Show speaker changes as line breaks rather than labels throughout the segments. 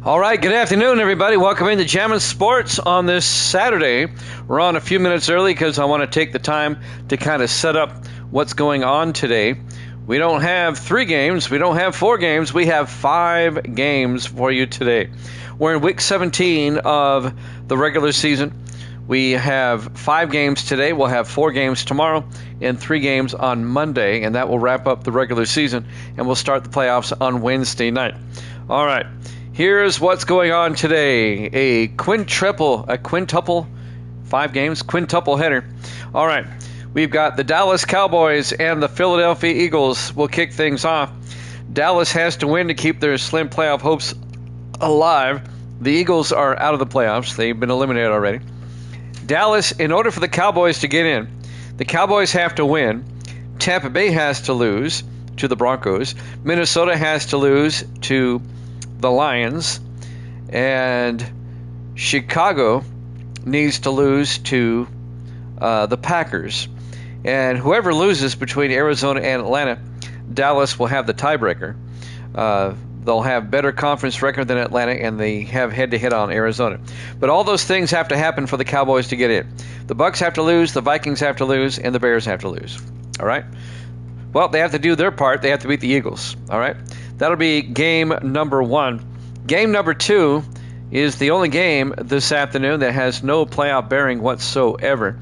All right, good afternoon, everybody. Welcome into Jammin' Sports on this Saturday. We're on a few minutes early because I want to take the time to kind of set up what's going on today. We don't have 3 games. We don't have 4 games. We have 5 games for you today. We're in week 17 of the regular season. We have 5 games today. We'll have 4 games tomorrow and 3 games on Monday, and that will wrap up the regular season, and we'll start the playoffs on Wednesday night. All right. Here's what's going on today. A quintuple, 5 games, quintuple header. All right, we've got the Dallas Cowboys and the Philadelphia Eagles will kick things off. Dallas has to win to keep their slim playoff hopes alive. The Eagles are out of the playoffs. They've been eliminated already. Dallas, in order for the Cowboys to get in, the Cowboys have to win. Tampa Bay has to lose to the Broncos. Minnesota has to lose to the Lions, and Chicago needs to lose to the Packers. And whoever loses between Arizona and Atlanta, Dallas will have the tiebreaker. They'll have better conference record than Atlanta, and they have head-to-head on Arizona. But all those things have to happen for the Cowboys to get in. The Bucs have to lose, the Vikings have to lose, and the Bears have to lose. All right? Well, they have to do their part. They have to beat the Eagles. All right? That'll be game number 1. Game number 2 is the only game this afternoon that has no playoff bearing whatsoever.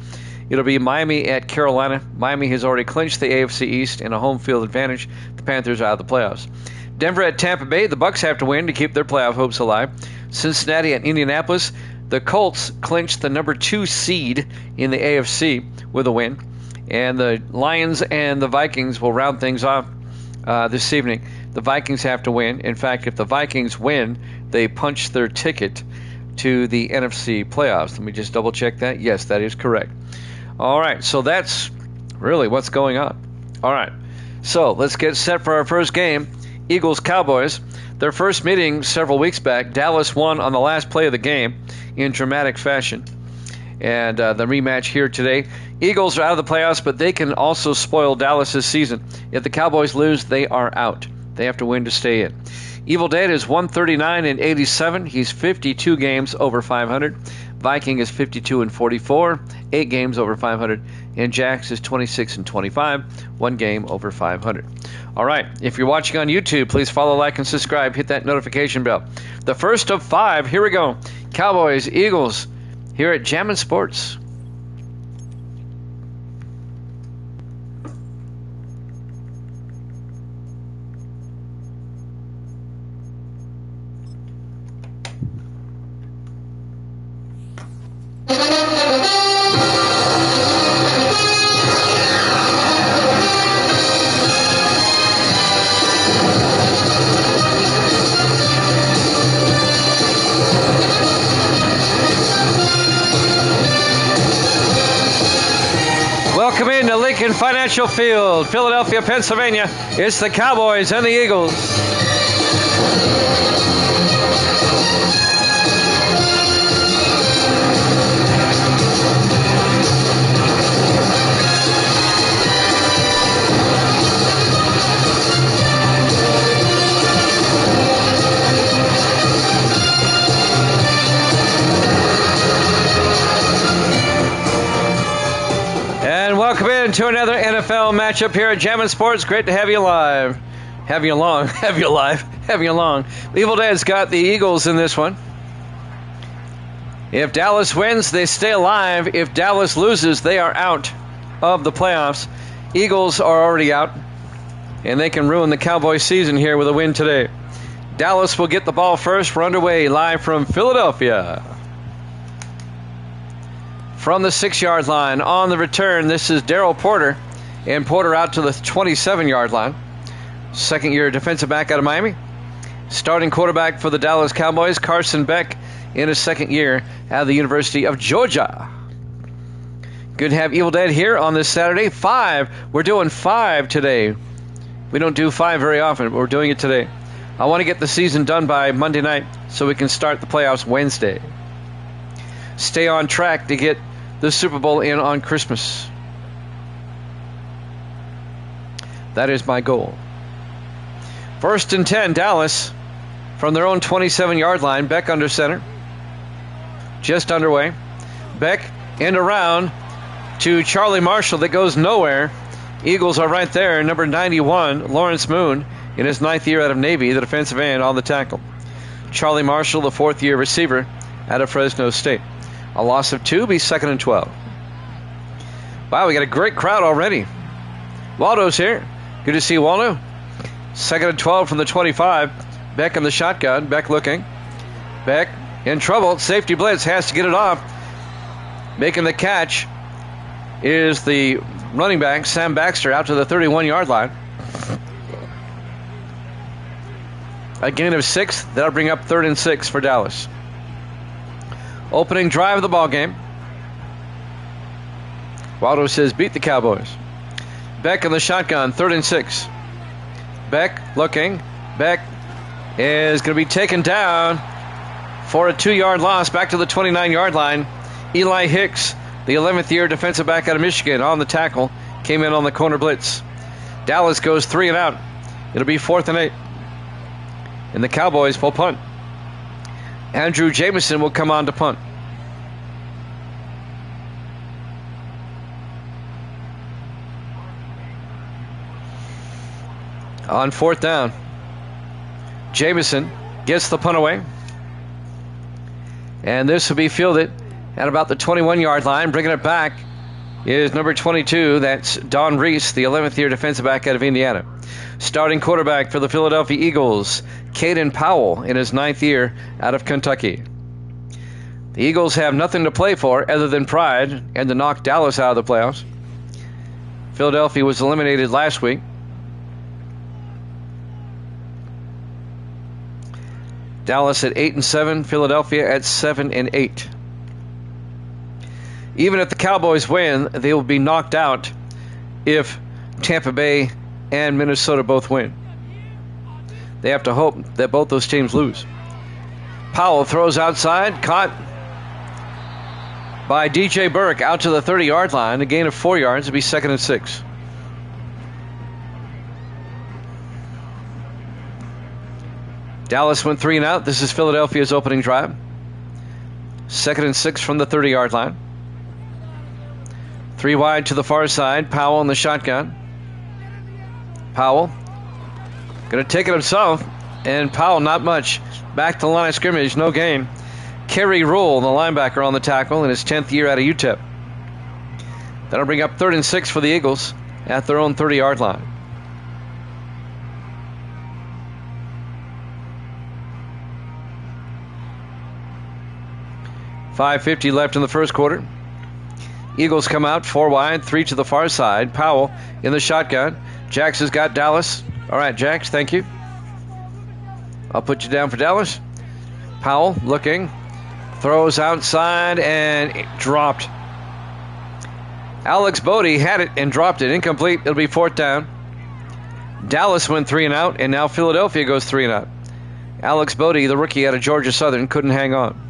It'll be Miami at Carolina. Miami has already clinched the AFC East in a home field advantage. The Panthers are out of the playoffs. Denver at Tampa Bay. The Bucs have to win to keep their playoff hopes alive. Cincinnati at Indianapolis. The Colts clinched the number 2 seed in the AFC with a win. And the Lions and the Vikings will round things off this evening. The Vikings have to win. In fact, if the Vikings win, they punch their ticket to the NFC playoffs. Let me just double check that. Yes, that is correct. All right, so that's really what's going on. All right, so let's get set for our first game. Eagles-Cowboys. Their first meeting several weeks back, Dallas won on the last play of the game in dramatic fashion. And the rematch here today. Eagles are out of the playoffs, but they can also spoil Dallas' season. If the Cowboys lose, they are out. They have to win to stay in. Evil Dead is 139-87. He's 52 games over 500. Viking is 52-44, 8 games over 500. And Jax is 26-25, 1 game over 500. All right, if you're watching on YouTube, please follow, like, and subscribe. Hit that notification bell. The first of 5, here we go. Cowboys, Eagles, here at Jammin' Sports. Welcome into Lincoln Financial Field, Philadelphia, Pennsylvania. It's the Cowboys and the Eagles. And welcome into another NFL matchup here at Jammin' Sports. Great to have you live. Have you along. Have you live. Have you along. Evil Dead's got the Eagles in this one. If Dallas wins, they stay alive. If Dallas loses, they are out of the playoffs. Eagles are already out, and they can ruin the Cowboys season here with a win today. Dallas will get the ball first. We're underway live from Philadelphia. From the 6-yard line on the return, this is Darryl Porter, and Porter out to the 27-yard line. Second-year defensive back out of Miami. Starting quarterback for the Dallas Cowboys, Carson Beck, in his second year out of the University of Georgia. Good to have Evil Dead here on this Saturday. 5. We're doing 5 today. We don't do 5 very often, but we're doing it today. I want to get the season done by Monday night so we can start the playoffs Wednesday. Stay on track to get the Super Bowl in on Christmas. That is my goal. First and 10, Dallas from their own 27-yard line. Beck under center. Just underway. Beck end around to Charlie Marshall that goes nowhere. Eagles are right there. Number 91, Lawrence Moon, in his 9th year out of Navy, the defensive end on the tackle. Charlie Marshall, the 4th-year receiver out of Fresno State. A loss of 2, be 2nd and 12. Wow, we got a great crowd already. Waldo's here. Good to see Waldo. 2nd and 12 from the 25. Beck in the shotgun. Beck looking. Beck in trouble. Safety blitz, has to get it off. Making the catch is the running back, Sam Baxter, out to the 31-yard line. A gain of 6. That'll bring up 3rd and 6 for Dallas. Opening drive of the ball game. Waldo says beat the Cowboys. Beck in the shotgun, 3rd and 6. Beck looking. Beck is going to be taken down for a 2-yard loss back to the 29-yard line. Eli Hicks, the 11th-year defensive back out of Michigan, on the tackle, came in on the corner blitz. Dallas goes 3 and out. It'll be 4th and 8. And the Cowboys will punt. Andrew Jameson will come on to punt. On 4th down, Jameson gets the punt away. And this will be fielded at about the 21-yard line. Bringing it back is number 22. That's Don Reese, the 11th-year defensive back out of Indiana. Starting quarterback for the Philadelphia Eagles, Caden Powell, in his 9th year out of Kentucky. The Eagles have nothing to play for other than pride and to knock Dallas out of the playoffs. Philadelphia was eliminated last week. Dallas at 8 and 7, Philadelphia at 7 and 8. Even if the Cowboys win, they will be knocked out if Tampa Bay and Minnesota both win. They have to hope that both those teams lose. Powell throws outside, caught by DJ Burke out to the 30-yard line. A gain of 4 yards. It'll be 2nd and 6. Dallas went 3 and out. This is Philadelphia's opening drive. 2nd and 6 from the 30-yard line. 3 wide to the far side. Powell in the shotgun. Powell going to take it himself. And Powell, not much. Back to the line of scrimmage. No gain. Kerry Rule, the linebacker, on the tackle in his 10th year out of UTEP. That'll bring up 3rd and 6 for the Eagles at their own 30-yard line. .550 left in the first quarter. Eagles come out 4 wide, 3 to the far side. Powell in the shotgun. Jax has got Dallas. All right, Jax, thank you. I'll put you down for Dallas. Powell looking. Throws outside and dropped. Alex Bodie had it and dropped it. Incomplete. It'll be 4th down. Dallas went 3 and out, and now Philadelphia goes 3 and out. Alex Bodie, the rookie out of Georgia Southern, couldn't hang on.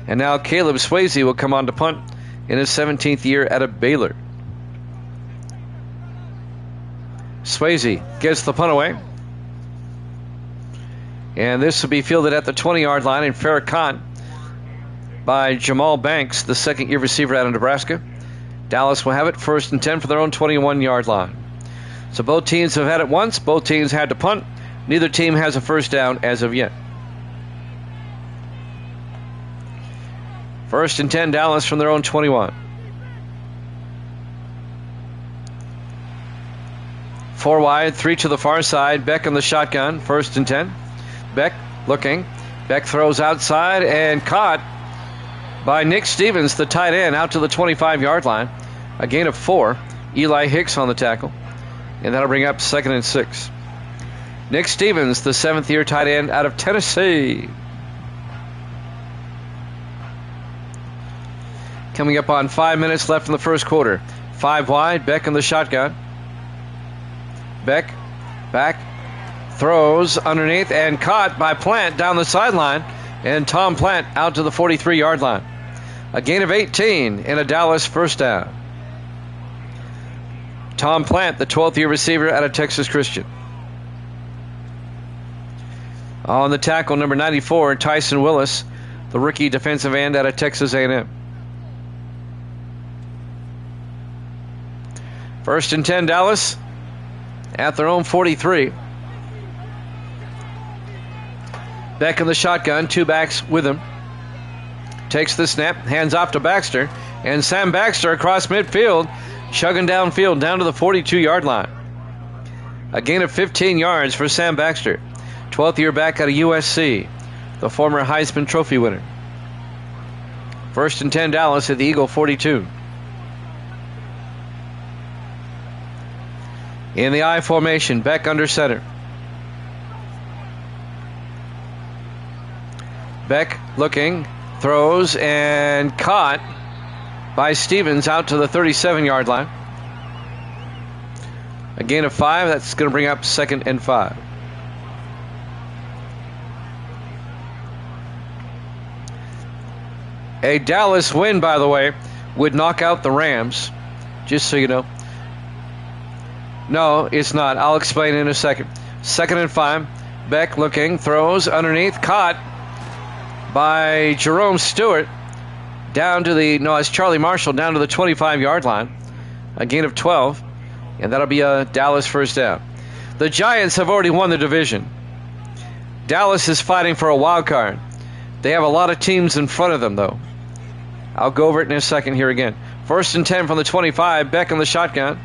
And now Caleb Swayze will come on to punt in his 17th year out of Baylor. Swayze gets the punt away. And this will be fielded at the 20-yard line and fair caught by Jamal Banks, the 2nd-year receiver out of Nebraska. Dallas will have it 1st and 10 for their own 21-yard line. So both teams have had it once. Both teams had to punt. Neither team has a first down as of yet. 1st and 10, Dallas from their own 21. 4 wide, 3 to the far side. Beck in the shotgun, 1st and 10. Beck looking. Beck throws outside and caught by Nick Stevens, the tight end, out to the 25-yard line. A gain of 4. Eli Hicks on the tackle. And that'll bring up 2nd and 6. Nick Stevens, the 7th-year tight end out of Tennessee. Coming up on 5 minutes left in the first quarter. 5 wide, Beck in the shotgun. Beck back, throws underneath and caught by Plant down the sideline. And Tom Plant out to the 43-yard line. A gain of 18 and a Dallas first down. Tom Plant, the 12th-year receiver out of Texas Christian. On the tackle, number 94, Tyson Willis, the rookie defensive end out of Texas A&M. 1st and 10, Dallas at their own 43. Beck in the shotgun, 2 backs with him. Takes the snap, hands off to Baxter, and Sam Baxter across midfield, chugging downfield down to the 42-yard line. A gain of 15 yards for Sam Baxter, 12th year back out of USC, the former Heisman Trophy winner. 1st and 10, Dallas at the Eagle 42. In the I formation, Beck under center. Beck looking, throws, and caught by Stevens out to the 37-yard line. A gain of 5. That's going to bring up 2nd and 5. A Dallas win, by the way, would knock out the Rams, just so you know. No, it's not. I'll explain in a second. 2nd and 5. Beck looking, throws underneath, caught by Jerome Stewart down to the, no, it's Charlie Marshall down to the 25-yard line. A gain of 12, and that'll be a Dallas first down. The Giants have already won the division. Dallas is fighting for a wild card. They have a lot of teams in front of them, though. I'll go over it in a second here again. 1st and 10 from the 25. Beck in the shotgun.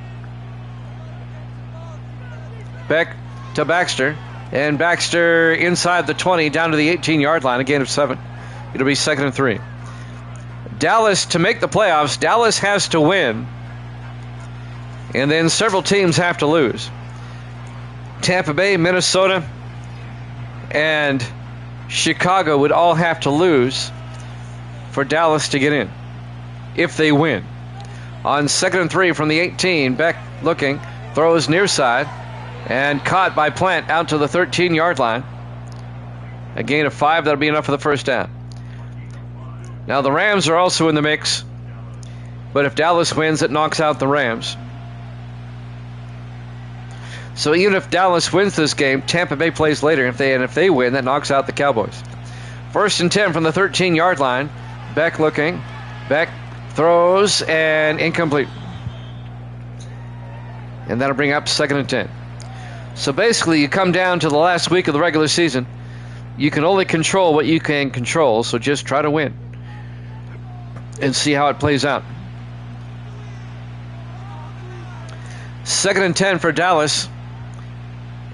Beck to Baxter. And Baxter inside the 20 down to the 18-yard line. A gain of 7. It'll be 2nd and 3. Dallas, to make the playoffs, Dallas has to win. And then several teams have to lose. Tampa Bay, Minnesota, and Chicago would all have to lose for Dallas to get in. if they win. On 2nd and 3 from the 18, Beck looking, throws near side, and caught by Plant out to the 13-yard line. A gain of 5, that'll be enough for the first down. Now the Rams are also in the mix, but if Dallas wins, it knocks out the Rams. So even if Dallas wins this game, Tampa Bay plays later. If they win, that knocks out the Cowboys. 1st and 10 from the 13-yard line. Beck looking. Beck throws and incomplete. And that'll bring up 2nd and 10. So basically, you come down to the last week of the regular season. You can only control what you can control, so just try to win and see how it plays out. 2nd and 10 for Dallas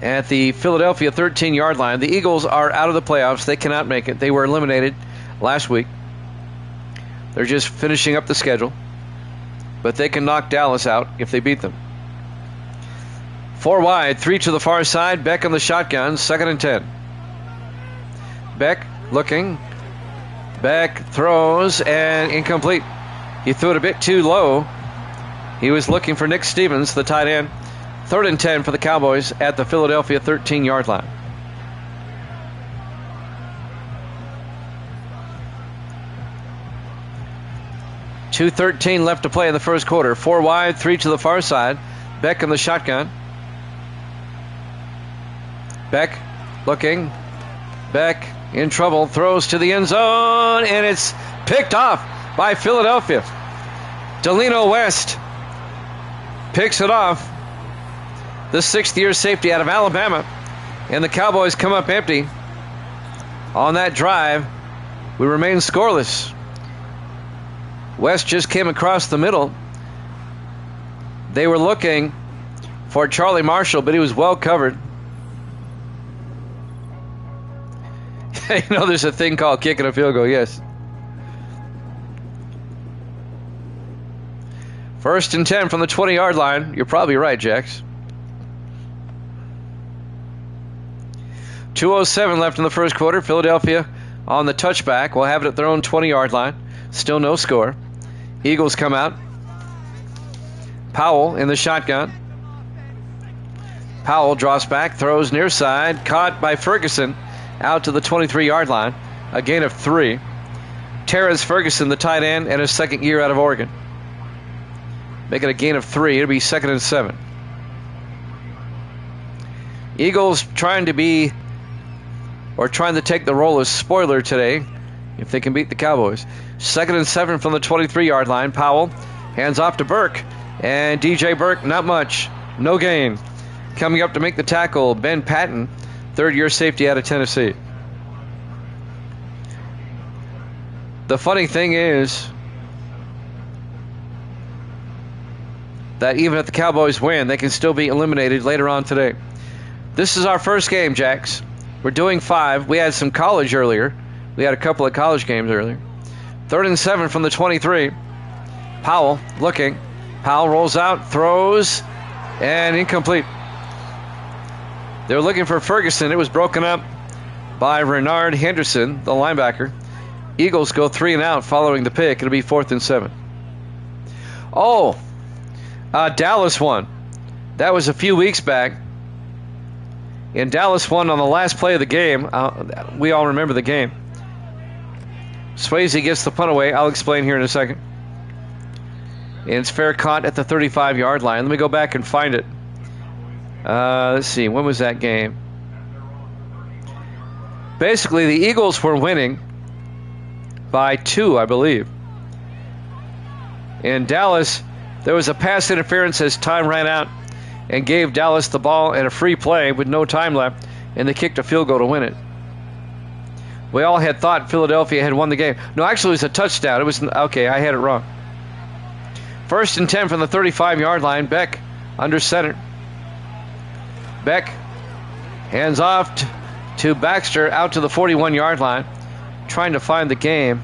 at the Philadelphia 13-yard line. The Eagles are out of the playoffs. They cannot make it. They were eliminated last week. They're just finishing up the schedule. But they can knock Dallas out if they beat them. 4 wide, 3 to the far side. Beck on the shotgun, 2nd and 10. Beck looking. Beck throws and incomplete. He threw it a bit too low. He was looking for Nick Stevens, the tight end. 3rd and 10 for the Cowboys at the Philadelphia 13-yard line. .2:13 left to play in the first quarter. 4 wide, 3 to the far side. Beck in the shotgun. Beck looking. Beck in trouble. Throws to the end zone, and it's picked off by Philadelphia. Delino West picks it off. The 6th-year safety out of Alabama. And the Cowboys come up empty. On that drive, we remain scoreless. West just came across the middle. They were looking for Charlie Marshall, but he was well covered. You know, there's a thing called kicking a field goal, yes. 1st and 10 from the 20-yard line. You're probably right, Jax. 2:07 left in the first quarter. Philadelphia on the touchback will have it at their own 20-yard line. Still no score. Eagles come out. Powell in the shotgun. Powell draws back, throws near side, caught by Ferguson out to the 23-yard line. A gain of 3. Terrence Ferguson, the tight end, and his 2nd year out of Oregon. Make it a gain of 3. It'll be 2nd and 7. Eagles trying to take the role as spoiler today if they can beat the Cowboys. 2nd and 7 from the 23-yard line. Powell hands off to Burke. And DJ Burke, not much. No gain. Coming up to make the tackle, Ben Patton, 3rd-year safety out of Tennessee. The funny thing is that even if the Cowboys win, they can still be eliminated later on today. This is our first game, Jax. We're doing 5. We had some college earlier. We had a couple of college games earlier. 3rd and 7 from the 23. Powell looking. Powell rolls out, throws, and incomplete. They were looking for Ferguson. It was broken up by Renard Henderson, the linebacker. Eagles go 3 and out following the pick. It'll be 4th and 7. Dallas won. That was a few weeks back. And Dallas won on the last play of the game. We all remember the game. Swayze gets the punt away. I'll explain here in a second. And it's fair caught at the 35-yard line. Let me go back and find it. Let's see. When was that game? Basically, the Eagles were winning by 2, I believe. In Dallas, there was a pass interference as time ran out and gave Dallas the ball and a free play with no time left, and they kicked a field goal to win it. We all had thought Philadelphia had won the game. No, actually, it was a touchdown. It was okay. I had it wrong. 1st and 10 from the 35-yard line. Beck under center. Beck hands off to Baxter out to the 41-yard line, trying to find the game.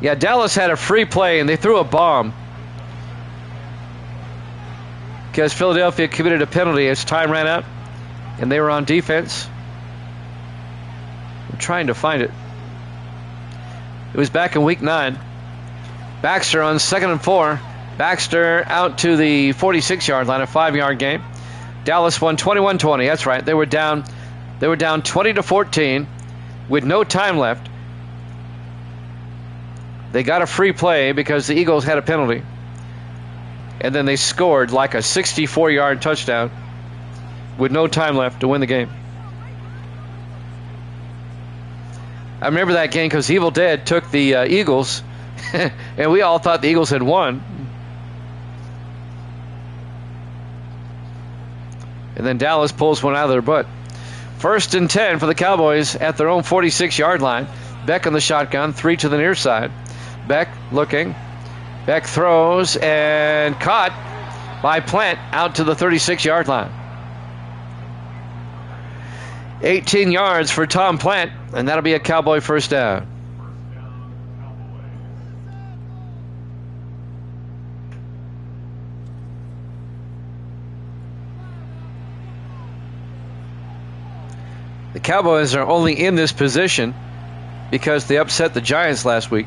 Yeah, Dallas had a free play, and they threw a bomb because Philadelphia committed a penalty as time ran out, and they were on defense. I'm trying to find it. It was back in week 9. Baxter on 2nd and 4. Baxter out to the 46-yard line, a 5-yard gain. Dallas won 21-20. That's right. They were down 20-14 with no time left. They got a free play because the Eagles had a penalty. And then they scored like a 64-yard touchdown with no time left to win the game. I remember that game because Evil Dead took the Eagles, and we all thought the Eagles had won. And then Dallas pulls one out of their butt. 1st and 10 for the Cowboys at their own 46-yard line. Beck on the shotgun, 3 to the near side. Beck looking. Beck throws and caught by Plant out to the 36-yard line. 18 yards for Tom Plant, and that'll be a Cowboy first down. The Cowboys are only in this position because they upset the Giants last week.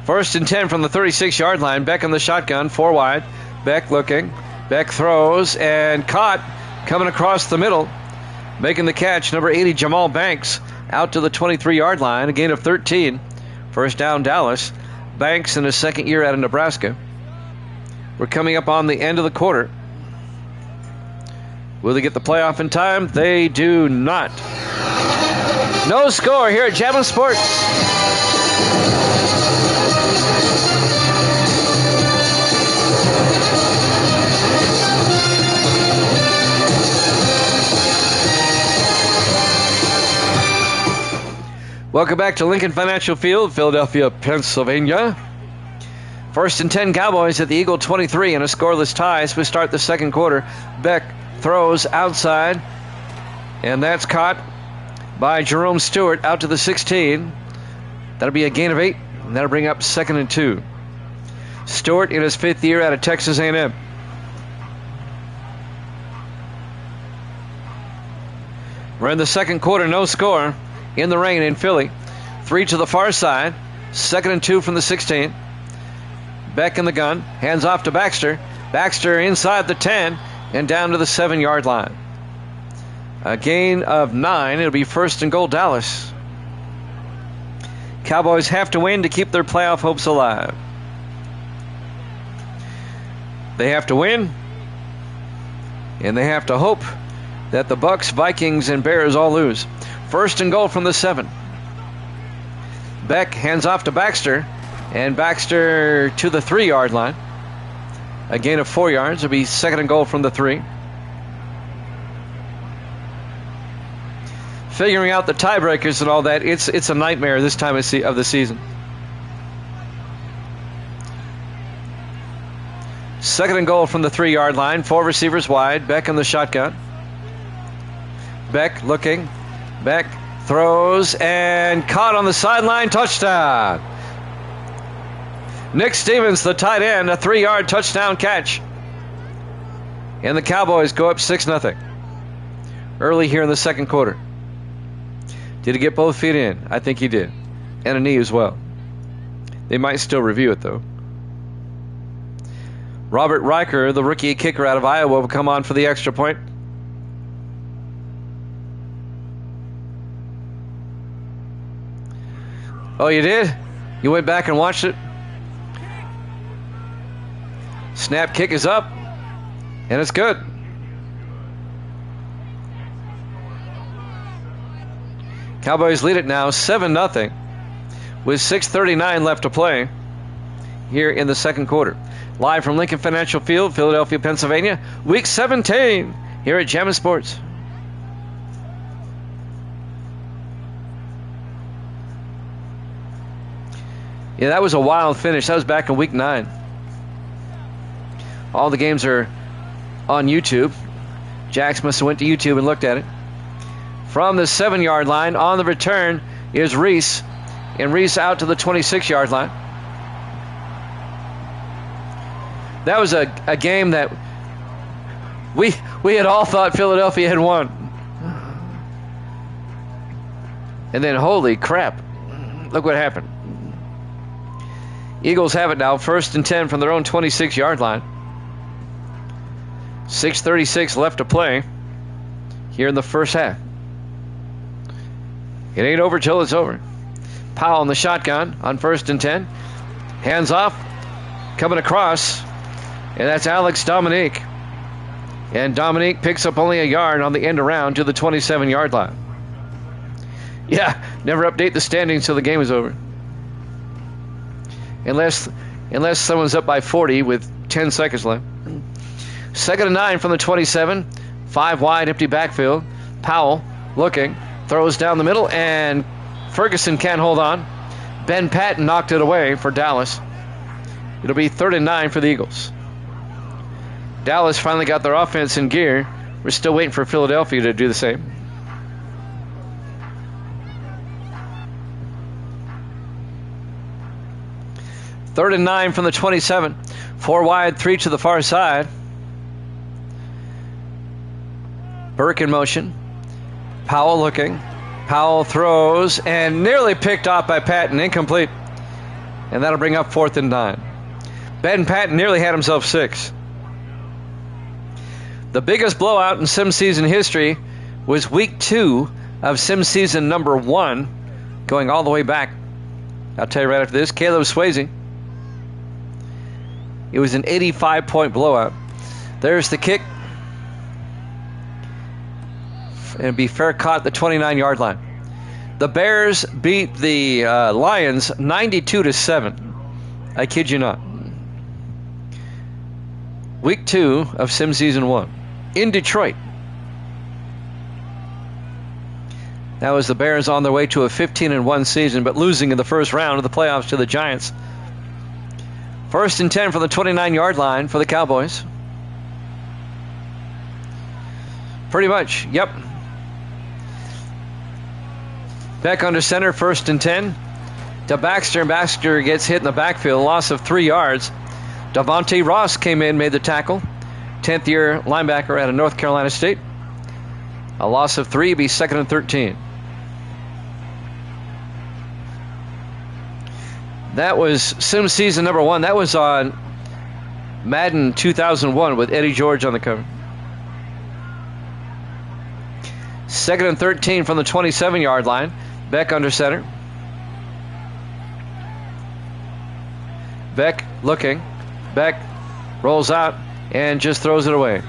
1st and 10 from the 36-yard line. Beck on the shotgun, 4 wide. Beck looking. Beck throws and caught coming across the middle. Making the catch, number 80, Jamal Banks, out to the 23-yard line, a gain of 13. First down, Dallas. Banks in his 2nd year out of Nebraska. We're coming up on the end of the quarter. Will they get the playoff in time? They do not. No score here at Jammin' Sports. Welcome back to Lincoln Financial Field, Philadelphia, Pennsylvania. 1st and 10 Cowboys at the Eagle 23 in a scoreless tie as we start the second quarter. Beck throws outside, and that's caught by Jerome Stewart out to the 16. That'll be a gain of 8, and that'll bring up 2nd and 2. Stewart in his 5th year out of Texas A&M. We're in the second quarter, no score. In the rain in Philly. 3 to the far side. 2nd and 2 from the 16. Beck in the gun. Hands off to Baxter. Baxter inside the 10 and down to the 7-yard line. A gain of 9. It'll be 1st and goal, Dallas. Cowboys have to win to keep their playoff hopes alive. They have to win, and they have to hope that the Bucks, Vikings, and Bears all lose. 1st and goal from the 7. Beck hands off to Baxter, and Baxter to the 3-yard line. A gain of 4 yards. It'll be 2nd and goal from the 3. Figuring out the tiebreakers and all that, it's a nightmare this time of the season. 2nd and goal from the 3-yard line. 4 receivers wide. Beck in the shotgun. Beck looking. Beck throws and caught on the sideline. Touchdown. Nick Stevens, the tight end, a 3-yard touchdown catch. And the Cowboys go up 6-0 early here in the second quarter. Did he get both feet in? I think he did. And a knee as well. They might still review it, though. Robert Riker, the rookie kicker out of Iowa, will come on for the extra point. Oh, you did? You went back and watched it? Snap kick is up, and it's good. Cowboys lead it now 7-0 with 6:39 left to play here in the second quarter. Live from Lincoln Financial Field, Philadelphia, Pennsylvania, Week 17 here at Jammin' Sports. Yeah, that was a wild finish. That was back in Week 9. All the games are on YouTube. Jax must have went to YouTube and looked at it. From the 7-yard line, on the return is Reese. And Reese out to the 26-yard line. That was a game that we had all thought Philadelphia had won. And then, holy crap, look what happened. Eagles have it now, 1st and 10 from their own 26-yard line. 6:36 left to play here in the first half. It ain't over till it's over. Powell in the shotgun on 1st and 10. Hands off, coming across, and that's Alex Dominique. And Dominique picks up only a yard on the end around to the 27-yard line. Yeah, never update the standings till the game is over. Unless someone's up by 40 with 10 seconds left. 2nd and 9 from the 27. 5 wide, empty backfield. Powell looking, throws down the middle, and Ferguson can't hold on. Ben Patton knocked it away for Dallas. It'll be 3rd and 9 for the Eagles. Dallas finally got their offense in gear. We're still waiting for Philadelphia to do the same. Third and 9 from the 27. 4 wide, 3 to the far side. Burke in motion. Powell looking. Powell throws and nearly picked off by Patton. Incomplete. And that'll bring up 4th and 9. Ben Patton nearly had himself 6. The biggest blowout in sim season history was week 2 of sim season number 1, going all the way back. I'll tell you right after this. Caleb Swayze. It was an 85-point blowout. There's the kick. And it'd be fair caught at the 29-yard line. The Bears beat the Lions 92-7. I kid you not. Week 2 of sim season 1 in Detroit. That was the Bears on their way to a 15-1 season, but losing in the first round of the playoffs to the Giants. 1st and 10 from the 29-yard line for the Cowboys. Pretty much, yep. Back under center, 1st and 10. To Baxter. Baxter gets hit in the backfield, loss of 3 yards. Davante Ross came in, made the tackle. 10th-year linebacker out of North Carolina State. A loss of 3, be 2nd and 13. That was sim season number 1. That was on Madden 2001 with Eddie George on the cover. 2nd and 13 from the 27-yard line. Beck under center. Beck looking. Beck rolls out and just throws it away.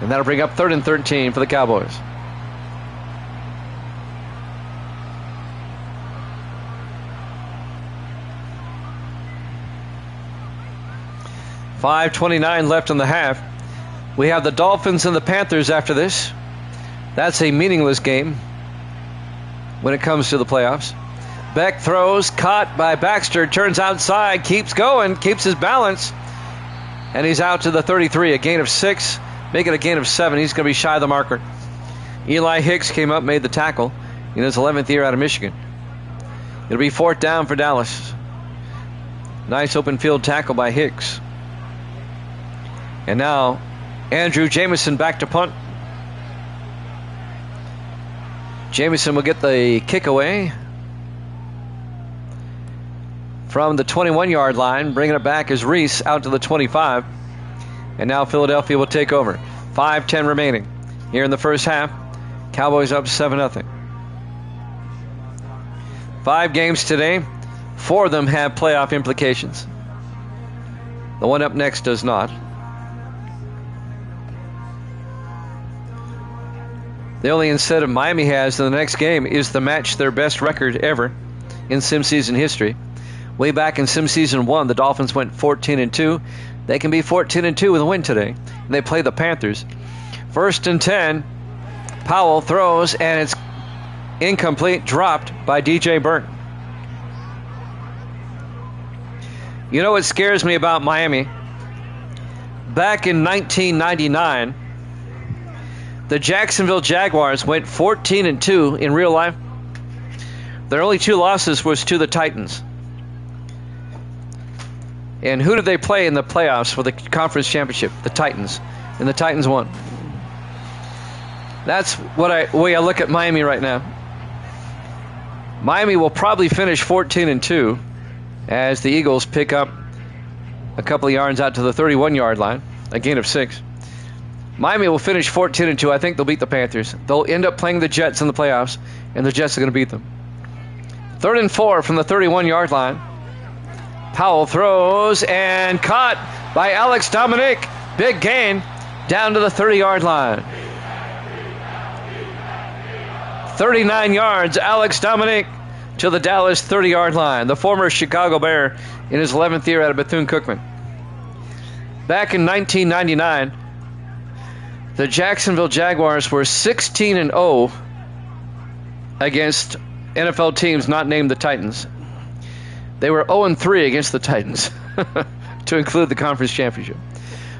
And that'll bring up 3rd and 13 for the Cowboys. .5:29 left in the half. We have the Dolphins and the Panthers after this. That's a meaningless game when it comes to the playoffs. Beck throws, caught by Baxter, turns outside, keeps going, keeps his balance, and he's out to the 33, a gain of 6, make it a gain of 7. He's going to be shy of the marker. Eli Hicks came up, made the tackle in his 11th year out of Michigan. It'll be 4th down for Dallas. Nice open field tackle by Hicks. And now Andrew Jamison back to punt. Jamison will get the kick away from the 21-yard line. Bringing it back is Reese out to the 25. And now Philadelphia will take over. 5:10 remaining here in the first half. Cowboys up 7-0. 5 games today. 4 of them have playoff implications. The one up next does not. The only incentive Miami has in the next game is to match their best record ever in sim season history. Way back in sim season 1, the Dolphins went 14-2. They can be 14-2 with a win today. And they play the Panthers. 1st and 10. Powell throws, and it's incomplete, dropped by DJ Burke. You know what scares me about Miami? Back in 1999, the Jacksonville Jaguars went 14-2 in real life. Their only 2 losses was to the Titans. And who did they play in the playoffs for the conference championship? The Titans. And the Titans won. That's the way I look at Miami right now. Miami will probably finish 14-2. as the Eagles pick up a couple of yards out to the 31-yard line, a gain of 6. Miami will finish 14-2. I think they'll beat the Panthers. They'll end up playing the Jets in the playoffs, and the Jets are going to beat them. 3rd and 4 from the 31-yard line. Powell throws and caught by Alex Dominic. Big gain down to the 30-yard line. 39 yards, Alex Dominic to the Dallas 30-yard line. The former Chicago Bear in his 11th year out of Bethune-Cookman. Back in 1999, the Jacksonville Jaguars were 16-0 against NFL teams not named the Titans. They were 0-3 against the Titans, to include the conference championship.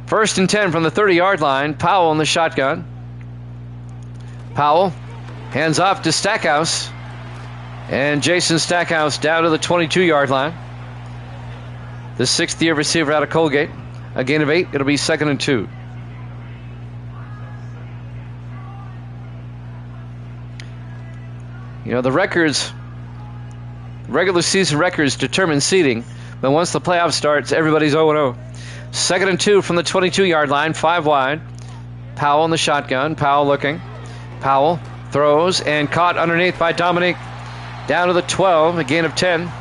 1st and 10 from the 30-yard line. Powell in the shotgun. Powell hands off to Stackhouse. And Jason Stackhouse down to the 22-yard line. The 6th-year receiver out of Colgate. A gain of 8. It'll be 2nd and 2. You know, the records, regular season records determine seeding, but once the playoff starts, everybody's 0-0. 2nd and 2 from the 22-yard line, 5 wide. Powell in the shotgun. Powell looking. Powell throws and caught underneath by Dominic. Down to the 12, a gain of 10.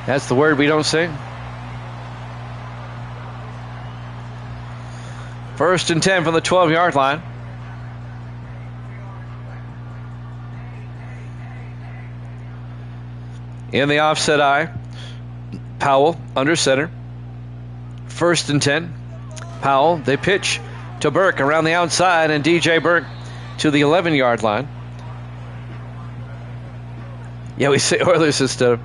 That's the word we don't say. 1st and 10 from the 12-yard line. In the offset eye, Powell under center. 1st and 10. Powell, they pitch to Burke around the outside, and DJ Burke to the 11-yard line. Yeah, we say Oilers instead of...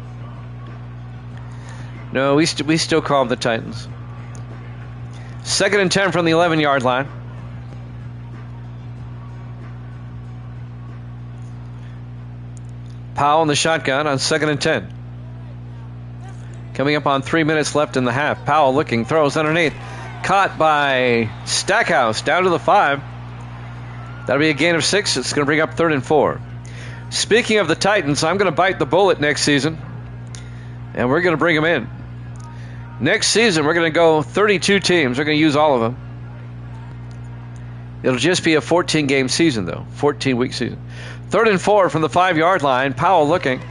No, we still call them the Titans. 2nd and 10 from the 11-yard line. Powell in the shotgun on 2nd and 10. Coming up on 3 minutes left in the half. Powell looking, throws underneath. Caught by Stackhouse down to the 5. That'll be a gain of 6. It's going to bring up 3rd and 4. Speaking of the Titans, I'm going to bite the bullet next season, and we're going to bring them in. Next season, we're going to go 32 teams. We're going to use all of them. It'll just be a 14-game season, though. 14-week season. 3rd and 4 from the 5-yard line. Powell looking.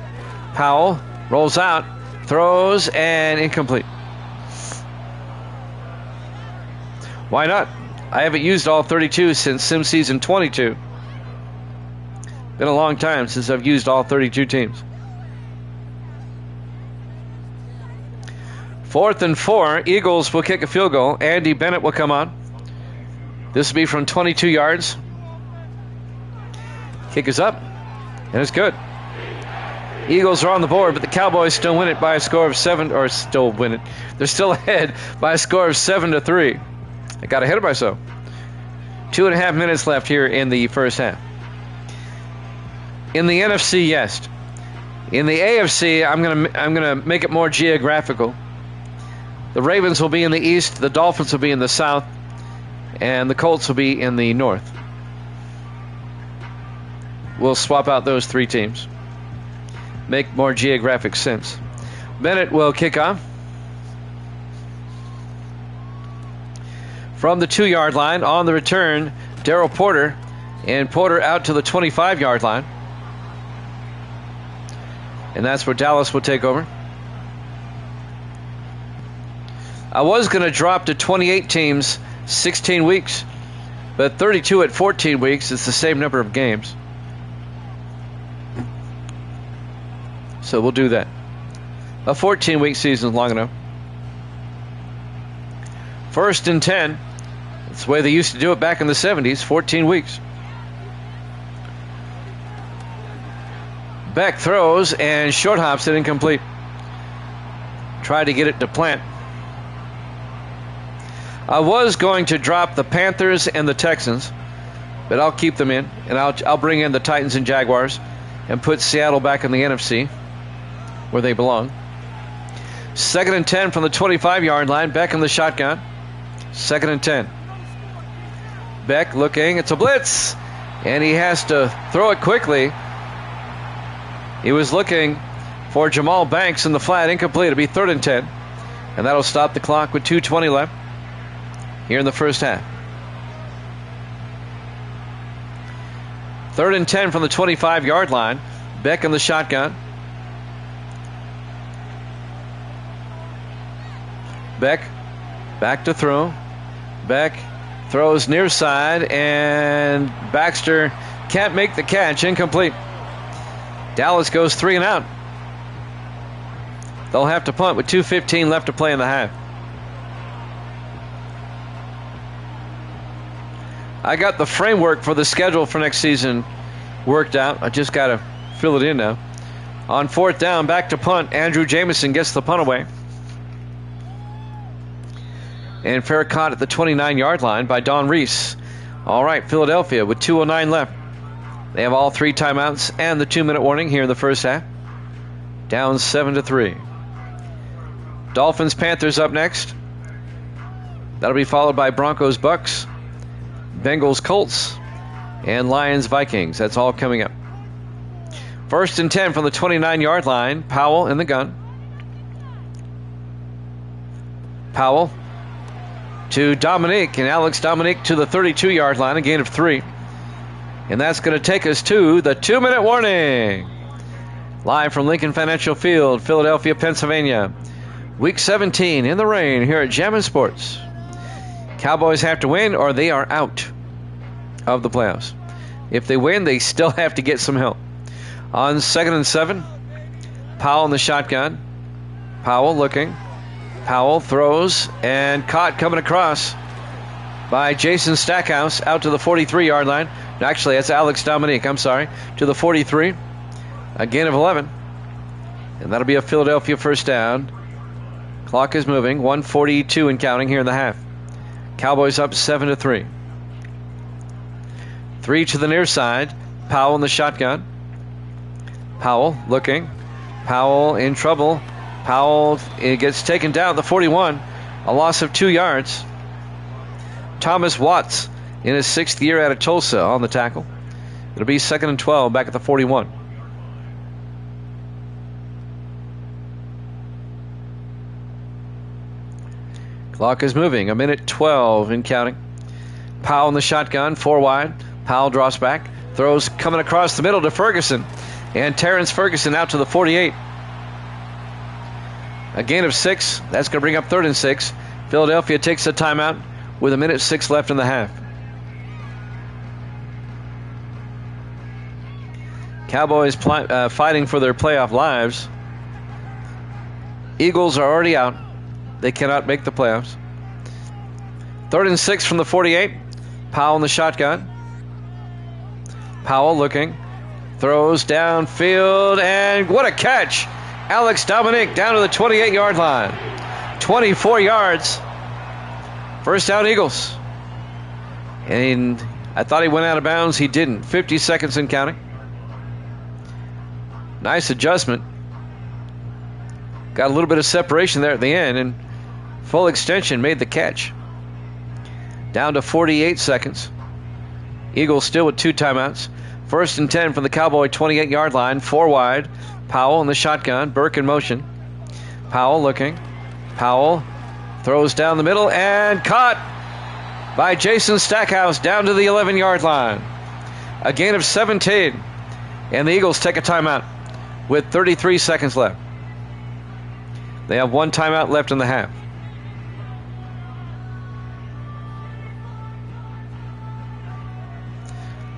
Powell rolls out, throws, and incomplete. Why not? I haven't used all 32 since Sim Season 22. Been a long time since I've used all 32 teams. 4th and 4. Eagles will kick a field goal. Andy Bennett will come on. This will be from 22 yards. Kick is up, and it's good. Eagles are on the board, but the Cowboys still win it by a score of 7, or still win it. They're still ahead by a score of 7-3. I got ahead of myself. 2.5 minutes left here in the first half. In the NFC, yes. In the AFC, I'm gonna make it more geographical. The Ravens will be in the east, the Dolphins will be in the south, and the Colts will be in the north. We'll swap out those 3 teams. Make more geographic sense. Bennett will kick off. From the 2-yard line, on the return, Darryl Porter, and Porter out to the 25-yard line. And that's where Dallas will take over. I was going to drop to 28 teams, 16 weeks, but 32 at 14 weeks is the same number of games. So we'll do that. A 14-week season is long enough. 1st and 10. That's the way they used to do it back in the 70s, 14 weeks. Beck throws and short hops it incomplete. Tried to get it to Plant. I was going to drop the Panthers and the Texans, but I'll keep them in, and I'll bring in the Titans and Jaguars and put Seattle back in the NFC where they belong. 2nd and 10 from the 25-yard line. Beck in the shotgun. 2nd and 10. Beck looking. It's a blitz, and he has to throw it quickly. He was looking for Jamal Banks in the flat, incomplete. It'll be 3rd and 10. And that'll stop the clock with 2:20 left here in the first half. 3rd and 10 from the 25-yard line. Beck in the shotgun. Beck back to throw. Beck throws near side, and Baxter can't make the catch. Incomplete. Dallas goes 3 and out. They'll have to punt with 2:15 left to play in the half. I got the framework for the schedule for next season worked out. I just got to fill it in now. On 4th down, back to punt. Andrew Jamison gets the punt away. And fair caught at the 29-yard line by Don Reese. All right, Philadelphia with 2:09 left. They have all 3 timeouts and the 2-minute warning here in the first half. Down 7-3. Dolphins Panthers up next. That'll be followed by Broncos Bucks, Bengals Colts, and Lions Vikings. That's all coming up. 1st and 10 from the 29-yard line. Powell in the gun. Powell to Dominique, and Alex Dominique to the 32-yard line, a gain of 3. And that's going to take us to the 2-minute warning. Live from Lincoln Financial Field, Philadelphia, Pennsylvania. Week 17 in the rain here at Jammin' Sports. Cowboys have to win or they are out of the playoffs. If they win, they still have to get some help. On 2nd and 7, Powell in the shotgun. Powell looking. Powell throws and caught coming across by Jason Stackhouse out to the 43-yard line. Actually, that's Alex Dominique, I'm sorry, to the 43. A gain of 11. And that'll be a Philadelphia first down. Clock is moving. 1:42 and counting here in the half. Cowboys up 7-3. 3 to the near side. Powell in the shotgun. Powell looking. Powell in trouble. Powell gets taken down at the 41. A loss of 2 yards. Thomas Watts in his 6th year out of Tulsa on the tackle. It'll be 2nd and 12 back at the 41. Clock is moving. 1:12 and counting. Powell in the shotgun, 4 wide. Powell draws back. Throws coming across the middle to Ferguson. And Terrence Ferguson out to the 48. A gain of 6. That's going to bring up 3rd and 6. Philadelphia takes a timeout with 1:06 left in the half. Cowboys fighting for their playoff lives. Eagles are already out. They cannot make the playoffs. 3rd and 6 from the 48. Powell in the shotgun. Powell looking. Throws downfield, and what a catch! Alex Dominique down to the 28-yard line. 24 yards. First down, Eagles. And I thought he went out of bounds. He didn't. 50 seconds and counting. Nice adjustment. Got a little bit of separation there at the end, and full extension made the catch. Down to 48 seconds. Eagles still with 2 timeouts. 1st and 10 from the Cowboy 28-yard line. 4 wide. Powell in the shotgun. Burke in motion. Powell looking. Powell throws down the middle and caught by Jason Stackhouse down to the 11-yard line. A gain of 17. And the Eagles take a timeout with 33 seconds left. They have 1 timeout left in the half.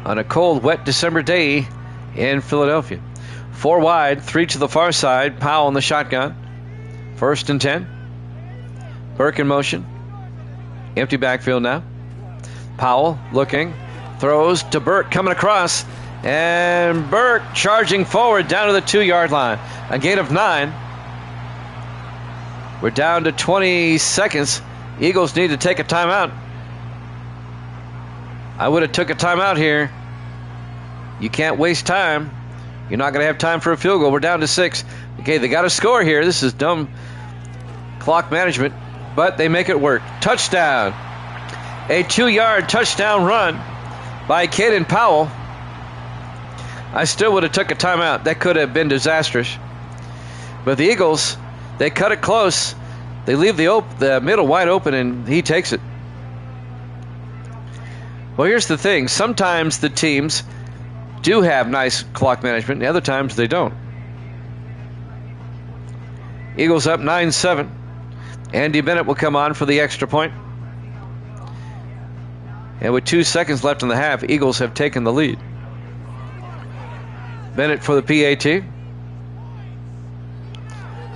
On a cold, wet December day in Philadelphia. 4 wide, 3 to the far side. Powell in the shotgun. 1st and 10. Burke in motion. Empty backfield now. Powell looking. Throws to Burke coming across. And Burke charging forward down to the 2-yard line. A gain of 9. We're down to 20 seconds. Eagles need to take a timeout. I would have took a timeout here. You can't waste time. You're not going to have time for a field goal. We're down to 6. Okay, they got to score here. This is dumb clock management, but they make it work. Touchdown. A 2-yard touchdown run by Caden Powell. I still would have took a timeout. That could have been disastrous. But the Eagles, they cut it close. They leave the middle wide open, and he takes it. Well, here's the thing. Sometimes the teams do have nice clock management, and other times they don't. Eagles up 9-7. Andy Bennett will come on for the extra point. And with 2 seconds left in the half, Eagles have taken the lead. Bennett for the PAT.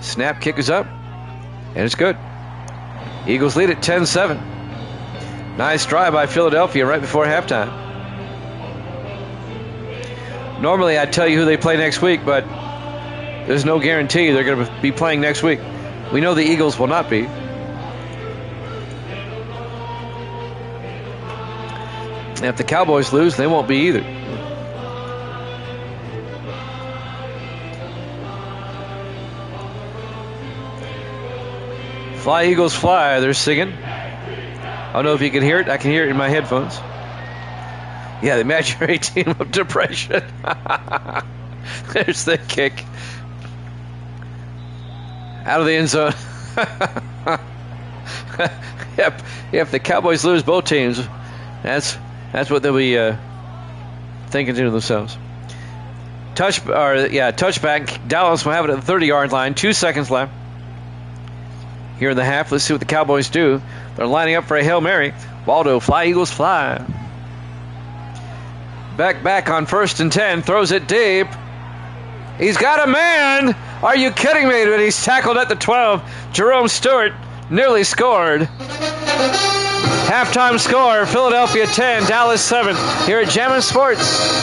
Snap kick is up, and it's good. Eagles lead at 10-7. Nice drive by Philadelphia right before halftime. Normally I'd tell you who they play next week, but there's no guarantee they're going to be playing next week. We know the Eagles will not be. And if the Cowboys lose, they won't be either. Fly, Eagles, fly, they're singing. I don't know if you can hear it. I can hear it in my headphones. Yeah, the imaginary team of depression. There's the kick. Out of the end zone. Yep. If the Cowboys lose both teams, that's what they'll be thinking to themselves. Touchback. Dallas will have it at the 30-yard line. 2 seconds left here in the half. Let's see what the Cowboys do. They're lining up for a Hail Mary. Waldo, fly, Eagles, fly. Back on 1st and 10. Throws it deep. He's got a man. Are you kidding me? But he's tackled at the 12. Jerome Stewart nearly scored. Halftime score, Philadelphia 10, Dallas 7. Here at Jammin' Sports.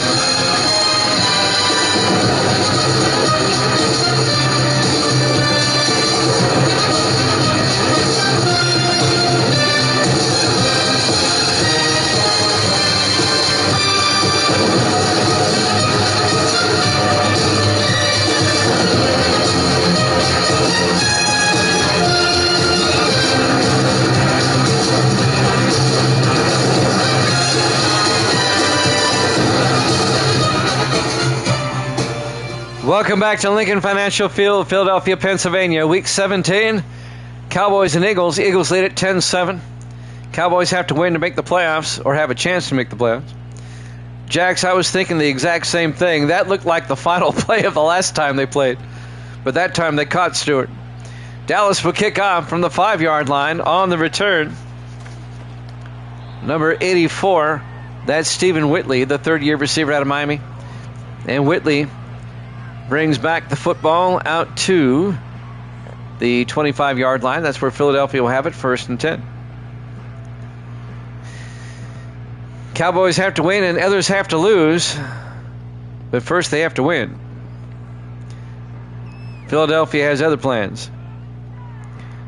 Welcome back to Lincoln Financial Field, Philadelphia, Pennsylvania. Week 17, Cowboys and Eagles. Eagles lead at 10-7. Cowboys have to win to make the playoffs, or have a chance to make the playoffs. Jax, I was thinking the exact same thing. That looked like the final play of the last time they played. But that time they caught Stewart. Dallas will kick off from the 5-yard line on the return. Number 84, that's Stephen Whitley, the third-year receiver out of Miami. And Whitley brings back the football out to the 25-yard line. That's where Philadelphia will have it, 1st and 10. Cowboys have to win and others have to lose. But first they have to win. Philadelphia has other plans.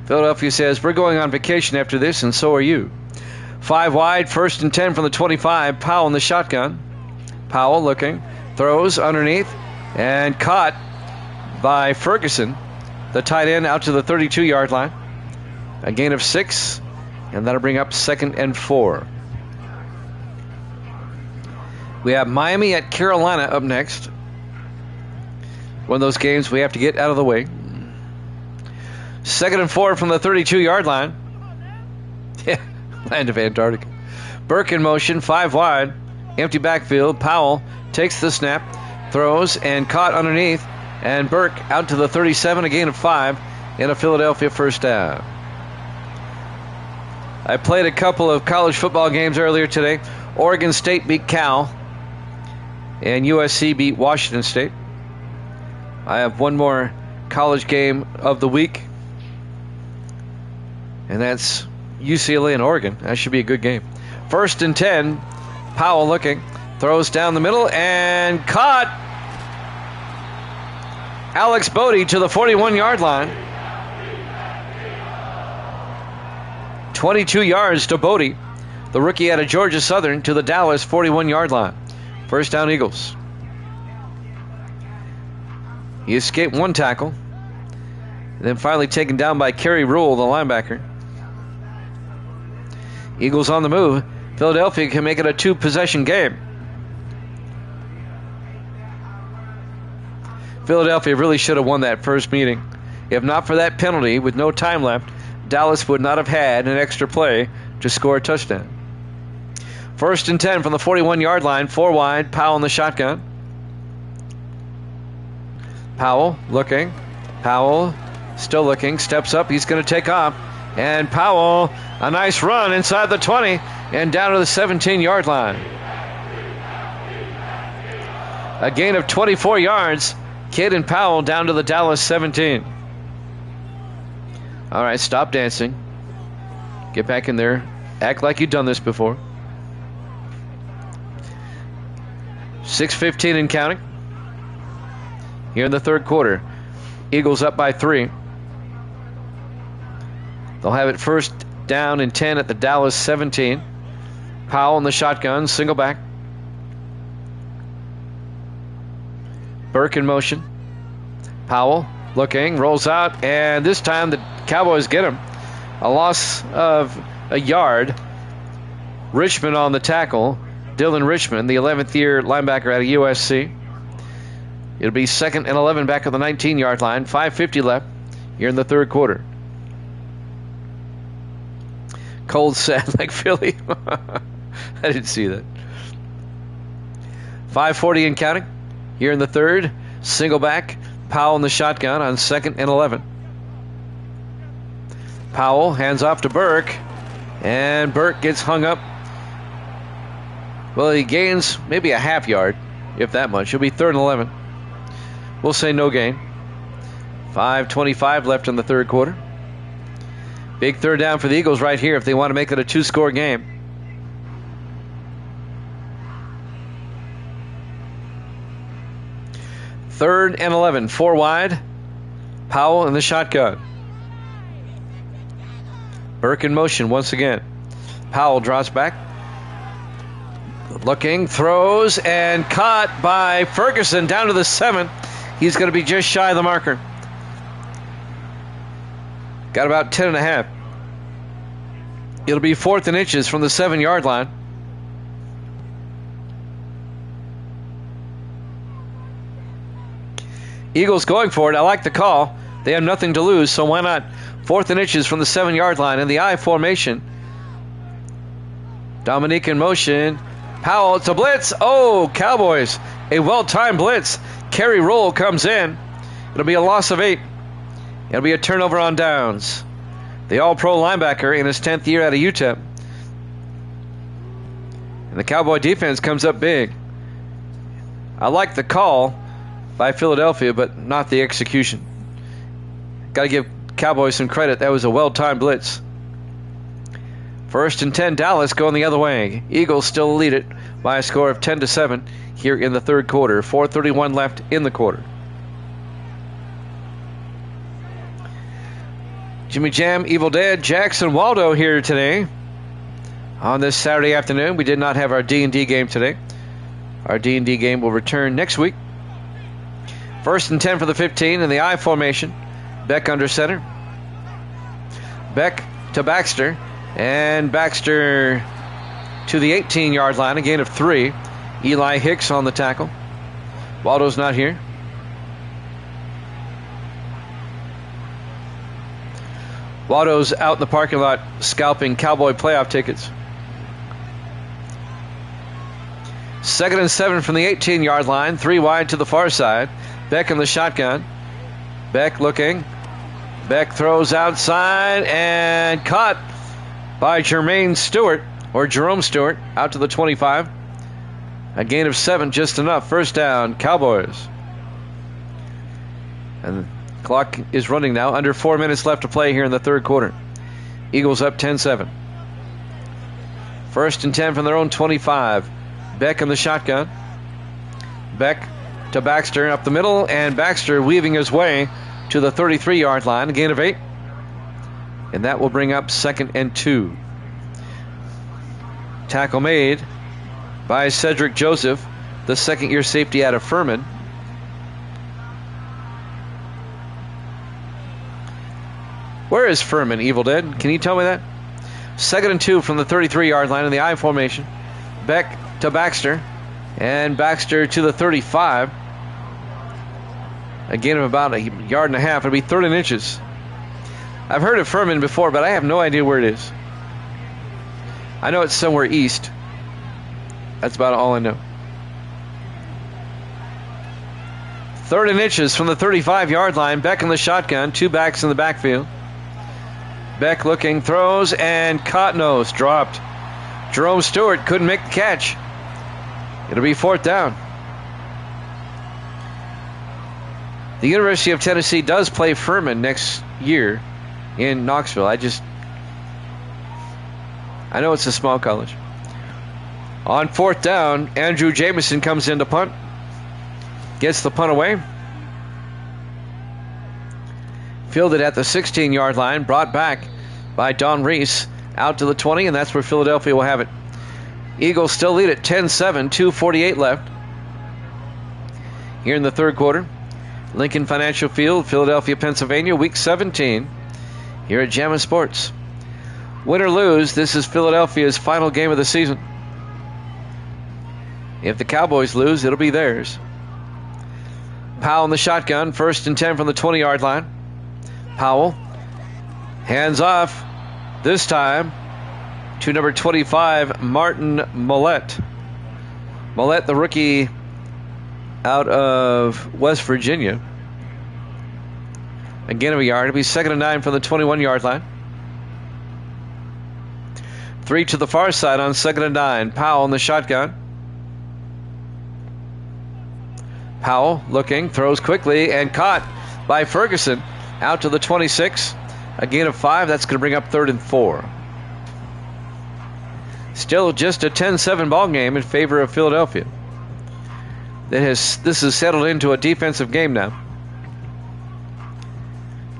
Philadelphia says, we're going on vacation after this, and so are you. 5 wide, 1st and 10 from the 25. Powell in the shotgun. Powell looking, throws underneath, and caught by Ferguson, the tight end, out to the 32-yard line. A gain of 6, and that'll bring up 2nd and 4. We have Miami at Carolina up next. One of those games we have to get out of the way. 2nd and 4 from the 32-yard line. Yeah, land of Antarctica. Burke in motion, 5 wide. Empty backfield. Powell takes the snap, throws, and caught underneath. And Burke out to the 37, a gain of 5, in a Philadelphia first down. I played a couple of college football games earlier today. Oregon State beat Cal, and USC beat Washington State. I have one more college game of the week, and that's UCLA and Oregon. That should be a good game. 1st and 10, Powell looking, throws down the middle, and caught. Alex Bodie to the 41-yard line. 22 yards to Bodie, the rookie out of Georgia Southern, to the Dallas 41-yard line. First down, Eagles. He escaped one tackle, and then finally taken down by Kerry Rule, the linebacker. Eagles on the move. Philadelphia can make it a 2-possession game. Philadelphia really should have won that first meeting. If not for that penalty with no time left, Dallas would not have had an extra play to score a touchdown. 1st and 10 from the 41-yard line, 4 wide, Powell in the shotgun. Powell looking. Powell still looking, steps up, he's going to take off. And Powell, a nice run inside the 20 and down to the 17-yard line. A gain of 24 yards. Kidd and Powell down to the Dallas 17. All right, stop dancing. Get back in there. Act like you've done this before. 6:15 and counting. Here in the third quarter. Eagles up by 3. They'll have it 1st down and 10 at the Dallas 17. Powell in the shotgun, single back. Burke in motion. Powell looking, rolls out, and this time the Cowboys get him. A loss of a yard. Richmond on the tackle. Dylan Richmond, the 11th year linebacker out of USC. It'll be 2nd and 11 back on the 19-yard line. 5:50 left here in the third quarter. Cold, sad like Philly. I didn't see that. 5:40 and counting here in the third. Single back. Powell in the shotgun on 2nd and 11. Powell hands off to Burke, and Burke gets hung up. Well, he gains maybe a half yard, if that much. He'll be 3rd and 11. We'll say no gain. 5:25 left in the third quarter. Big third down for the Eagles right here if they want to make it a 2-score game. Third and 11, 4 wide. Powell in the shotgun. Burke in motion once again. Powell draws back. Looking, throws, and caught by Ferguson down to the 7. He's going to be just shy of the marker. Got about 10 and a half. It'll be 4th and inches from the 7-yard line. Eagles going for it. I like the call. They have nothing to lose, so why not? 4th and inches from the 7-yard line in the I formation. Dominique in motion. Powell, it's a blitz. Oh, Cowboys. A well-timed blitz. Kerry Roll comes in. It'll be a loss of 8. It'll be a turnover on downs. The all-pro linebacker in his 10th year out of UTEP. And the Cowboy defense comes up big. I like the call by Philadelphia, but not the execution. Got to give Cowboys some credit. That was a well-timed blitz. 1st and 10, Dallas going the other way. Eagles still lead it by a score of 10-7 here in the third quarter. 4:31 left in the quarter. Jimmy Jam, Evil Dead, Jackson Waldo here today. On this Saturday afternoon, we did not have our D&D game today. Our D&D game will return next week. 1st and 10 for the 15 in the I formation. Beck under center. Beck to Baxter. And Baxter to the 18-yard line, a gain of 3. Eli Hicks on the tackle. Waldo's not here. Waldo's out in the parking lot scalping Cowboy playoff tickets. 2nd and 7 from the 18-yard line, 3 wide to the far side. Beck in the shotgun. Beck looking. Beck throws outside and caught by Jerome Stewart out to the 25. A gain of 7, just enough. 1st down, Cowboys. And the clock is running now. Under 4 minutes left to play here in the third quarter. Eagles up 10-7. 1st and 10 from their own 25. Beck in the shotgun. Beck to Baxter up the middle, and Baxter weaving his way to the 33-yard line, a gain of 8. And that will bring up 2nd and 2. Tackle made by Cedric Joseph, the 2nd-year safety out of Furman. Where is Furman, Evil Dead? Can you tell me that? 2nd and 2 from the 33-yard line in the I formation. Beck to Baxter, and Baxter to the 35. A gain of about 1.5 yards. It'll be 3rd and inches. I've heard of Furman before, but I have no idea where it is. I know it's somewhere east. That's about all I know. 3rd and inches from the 35-yard line. Beck in the shotgun. 2 backs in the backfield. Beck looking, throws, and caught nose. Dropped. Jerome Stewart couldn't make the catch. It'll be 4th down. The University of Tennessee does play Furman next year in Knoxville. I know it's a small college. On 4th down, Andrew Jamison comes in to punt. Gets the punt away. Fielded at the 16-yard line. Brought back by Don Reese. Out to the 20, and that's where Philadelphia will have it. Eagles still lead at 10-7, 2:48 left. Here in the 3rd quarter. Lincoln Financial Field, Philadelphia, Pennsylvania, Week 17. Here at Jammin' Sports. Win or lose, this is Philadelphia's final game of the season. If the Cowboys lose, it'll be theirs. Powell in the shotgun, 1st and 10 from the 20-yard line. Powell, hands off, this time to number 25, Martin Millett. Millett, the rookie out of West Virginia. Again of a yard. It'll be 2nd and 9 from the 21-yard line. 3 to the far side on 2nd and 9. Powell in the shotgun. Powell looking, throws quickly, and caught by Ferguson. Out to the 26. A gain of 5. That's going to bring up 3rd and 4. Still just a 10-7 ball game in favor of Philadelphia. This has settled into a defensive game now.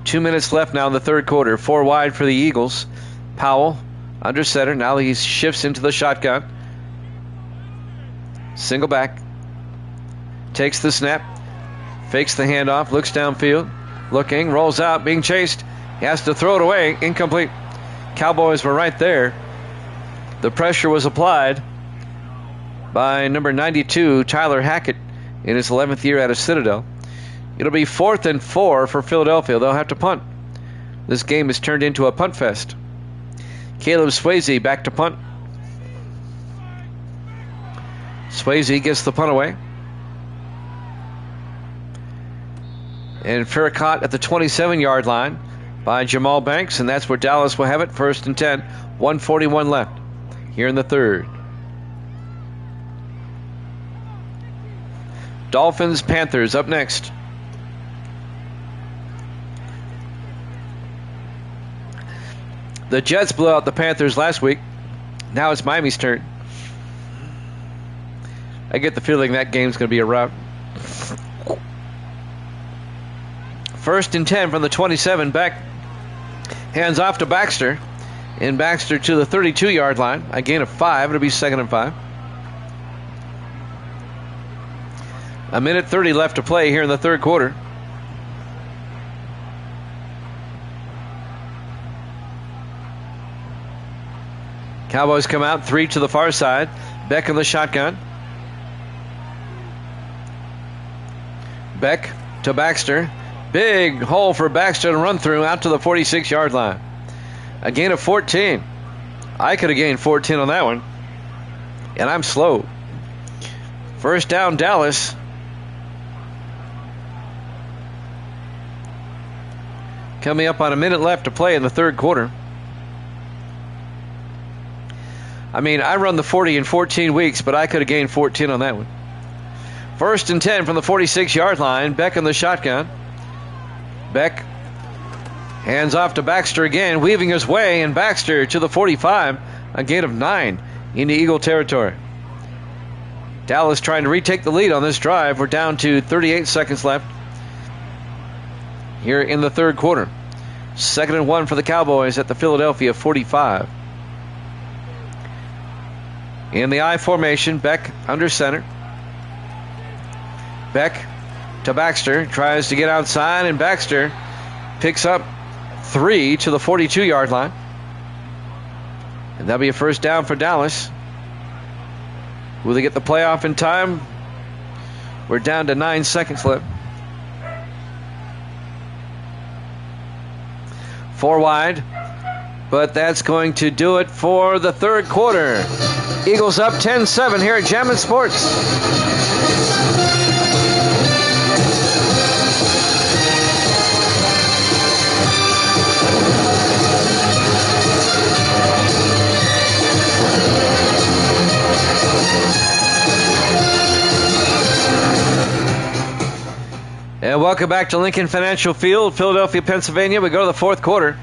2 minutes left now in the 3rd quarter. 4 wide for the Eagles. Powell under center. Now he shifts into the shotgun. Single back. Takes the snap. Fakes the handoff. Looks downfield. Looking. Rolls out. Being chased. He has to throw it away. Incomplete. Cowboys were right there. The pressure was applied by number 92, Tyler Hackett, in his 11th year at a Citadel. It'll be 4th and 4 for Philadelphia. They'll have to punt. This game has turned into a punt fest. Caleb Swayze back to punt. Swayze gets the punt away. And fair caught at the 27-yard line by Jamal Banks, and that's where Dallas will have it. 1st and 10, 1:41 left here in the 3rd. Dolphins, Panthers up next. The Jets blew out the Panthers last week. Now it's Miami's turn. I get the feeling that game's going to be a rout. 1st and 10 from the 27. Beck hands off to Baxter. And Baxter to the 32-yard line. A gain of 5. It'll be 2nd and 5. 1:30 left to play here in the 3rd quarter. Cowboys come out. 3 to the far side. Beck in the shotgun. Beck to Baxter. Big hole for Baxter to run through out to the 46-yard line. A gain of 14. I could have gained 14 on that one. And I'm slow. 1st down, Dallas. Coming up on 1 minute left to play in the 3rd quarter. I mean, I run the 40 in 14 weeks, but I could have gained 14 on that one. 1st and 10 from the 46-yard line. Beck in the shotgun. Beck hands off to Baxter again, weaving his way, and Baxter to the 45. A gain of 9 into Eagle territory. Dallas trying to retake the lead on this drive. We're down to 38 seconds left here in the 3rd quarter. 2nd and 1 for the Cowboys at the Philadelphia 45. In the I formation, Beck under center. Beck to Baxter, tries to get outside, and Baxter picks up 3 to the 42-yard line. And that'll be a 1st down for Dallas. Will they get the playoff in time? We're down to 9 seconds left. 4 wide. But that's going to do it for the third quarter. Eagles up 10-7 here at Jammin' Sports. And welcome back to Lincoln Financial Field, Philadelphia, Pennsylvania. We go to the fourth quarter.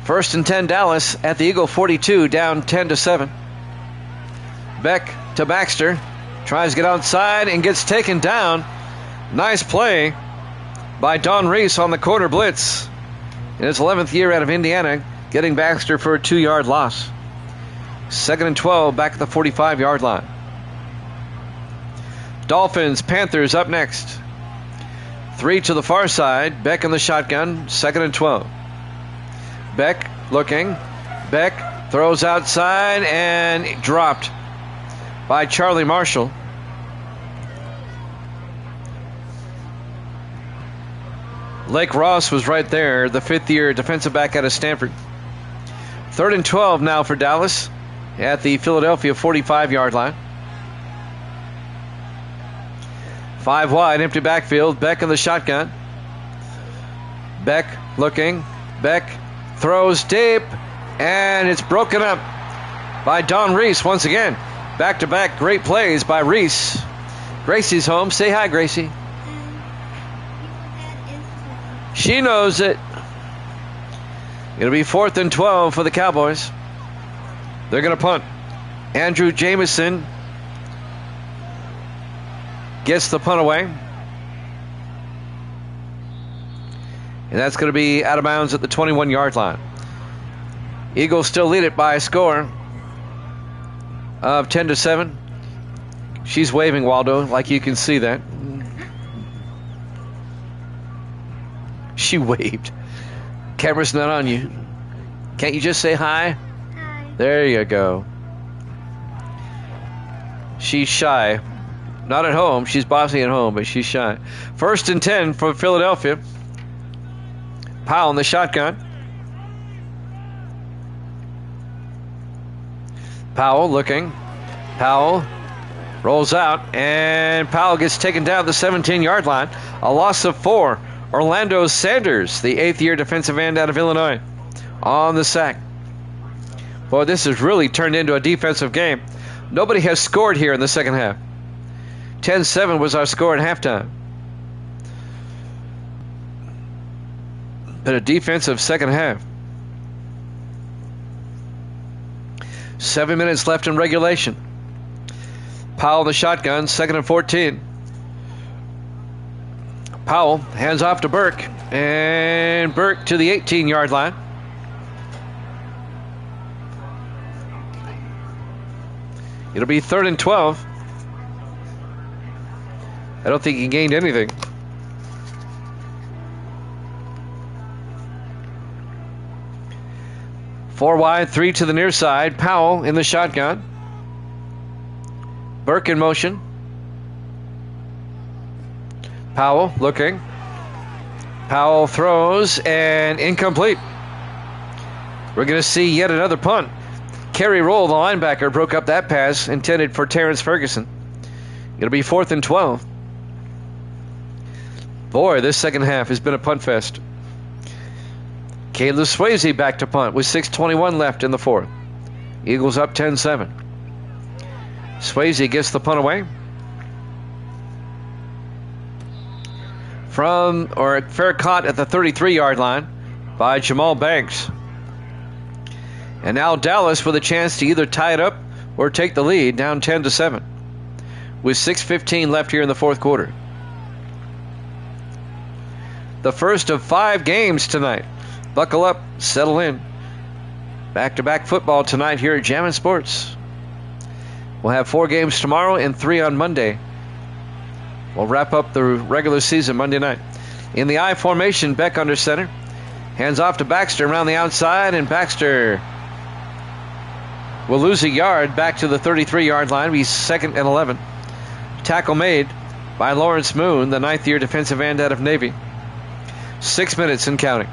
First and 10, Dallas at the Eagle 42, down 10-7. Beck to Baxter. Tries to get outside and gets taken down. Nice play by Don Reese on the corner blitz. In his 11th year out of Indiana, getting Baxter for a 2-yard loss. 2nd and 12, back at the 45-yard line. Dolphins, Panthers up next. 3 to the far side. Beck in the shotgun. 2nd and 12. Beck looking. Beck throws outside and dropped by Charlie Marshall. Lake Ross was right there, the 5th-year defensive back out of Stanford. 3rd and 12 now for Dallas at the Philadelphia 45-yard line. 5 wide, empty backfield. Beck in the shotgun. Beck looking. Beck throws deep, and it's broken up by Don Reese once again. Back-to-back great plays by Reese. Gracie's home. Say hi, Gracie. She knows it. It'll be 4th and 12 for the Cowboys. They're going to punt. Andrew Jamison gets the punt away. And that's going to be out of bounds at the 21-yard line. Eagles still lead it by a score of 10-7. She's waving, Waldo, like you can see that. She waved. Camera's not on you. Can't you just say hi?
Hi.
There you go. She's shy. Not at home. She's bossy at home, but she's shy. 1st and 10 for Philadelphia. Powell in the shotgun. Powell looking. Powell rolls out, and Powell gets taken down at the 17-yard line. A loss of 4. Orlando Sanders, the 8th-year defensive end out of Illinois, on the sack. Boy, this has really turned into a defensive game. Nobody has scored here in the second half. 10-7 was our score at halftime. But a defensive second half. 7 minutes left in regulation. Powell in the shotgun, 2nd and 14. Powell hands off to Burke, and Burke to the 18-yard line. It'll be 3rd and 12. I don't think he gained anything. Four wide, 3 to the near side. Powell in the shotgun. Burke in motion. Powell looking. Powell throws, and incomplete. We're going to see yet another punt. Kerry Roll, the linebacker, broke up that pass intended for Terrence Ferguson. It'll be 4th and 12. Boy, this second half has been a punt fest. Caleb Swayze back to punt with 6:21 left in the fourth. Eagles up 10-7. Swayze gets the punt away. Fair caught at the 33-yard line by Jamal Banks. And now Dallas with a chance to either tie it up or take the lead, down 10-7 with 6:15 left here in the fourth quarter. The first of 5 games tonight. Buckle up, settle in. Back-to-back football tonight here at Jammin' Sports. We'll have 4 games tomorrow and 3 on Monday. We'll wrap up the regular season Monday night. In the I formation, Beck under center. Hands off to Baxter around the outside, and Baxter will lose a yard back to the 33-yard line. He's 2nd and 11. Tackle made by Lawrence Moon, the 9th-year defensive end out of Navy. 6 minutes and counting.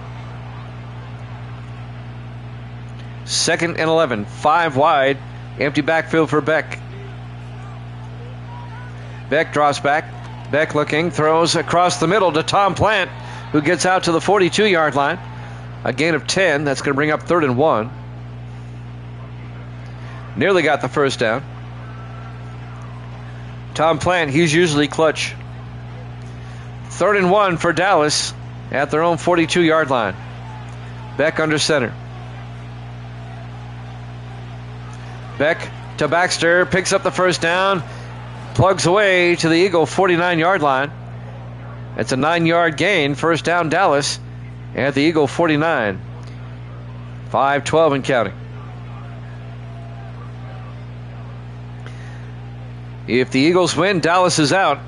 2nd and 11. 5 wide. Empty backfield for Beck. Beck drops back. Beck looking. Throws across the middle to Tom Plant, who gets out to the 42-yard line. A gain of 10. That's going to bring up 3rd and 1. Nearly got the first down. Tom Plant, he's usually clutch. 3rd and 1 for Dallas at their own 42-yard line. Beck under center. Beck to Baxter, picks up the first down, plugs away to the Eagle 49-yard line. It's a 9-yard gain. First down Dallas at the Eagle 49. 5-12 and counting. If the Eagles win, Dallas is out.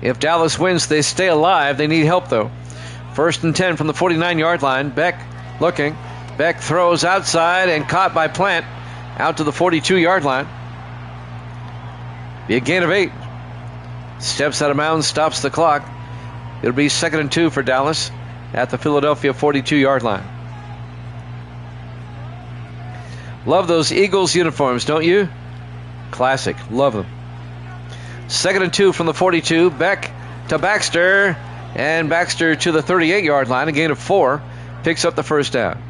If Dallas wins, they stay alive. They need help, though. 1st and 10 from the 49-yard line. Beck looking. Beck throws outside and caught by Plant out to the 42-yard line. Be a gain of 8. Steps out of bounds, stops the clock. It'll be 2nd and 2 for Dallas at the Philadelphia 42-yard line. Love those Eagles uniforms, don't you? Classic. Love them. 2nd and 2 from the 42. Beck to Baxter. And Baxter to the 38-yard line. A gain of 4. Picks up the first down.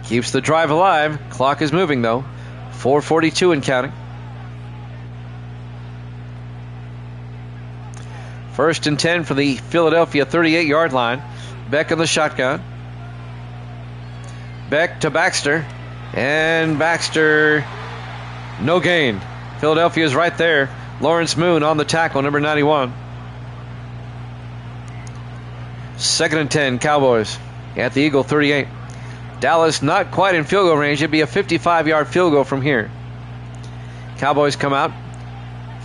Keeps the drive alive. Clock is moving, though. 4:42 and counting. 1st and 10 for the Philadelphia 38-yard line. Beck in the shotgun. Beck to Baxter. And Baxter, no gain. Philadelphia is right there. Lawrence Moon on the tackle, number 91. 2nd and 10, Cowboys at the Eagle 38. Dallas not quite in field goal range. It'd be a 55-yard field goal from here. Cowboys come out.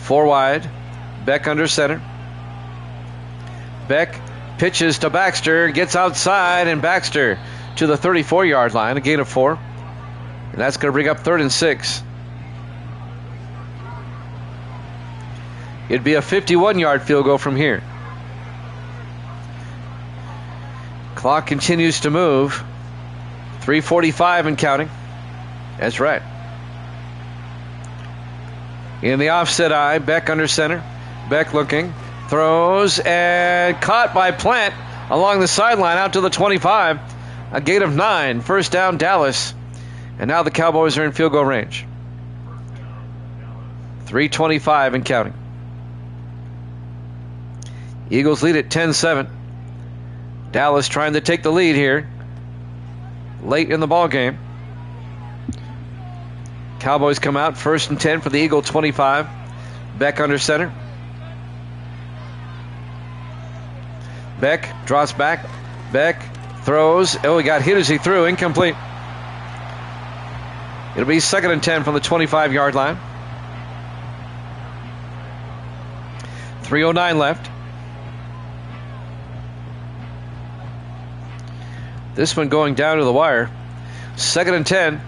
4 wide. Beck under center. Beck pitches to Baxter. Gets outside, and Baxter to the 34-yard line. A gain of 4. And that's going to bring up 3rd and 6. It'd be a 51-yard field goal from here. Clock continues to move. 3:45 and counting. That's right. In the offset eye, Beck under center. Beck looking. Throws and caught by Plant along the sideline out to the 25. A gain of 9. First down Dallas. And now the Cowboys are in field goal range. 3:25 and counting. Eagles lead at 10-7. Dallas trying to take the lead here late in the ball game. Cowboys come out. 1st and 10 for the Eagle 25. Beck under center. Beck drops back. Beck throws. Oh, he got hit as he threw. Incomplete. It'll be 2nd and 10 from the 25-yard line. 3:09 left. This one going down to the wire. 2nd and 10.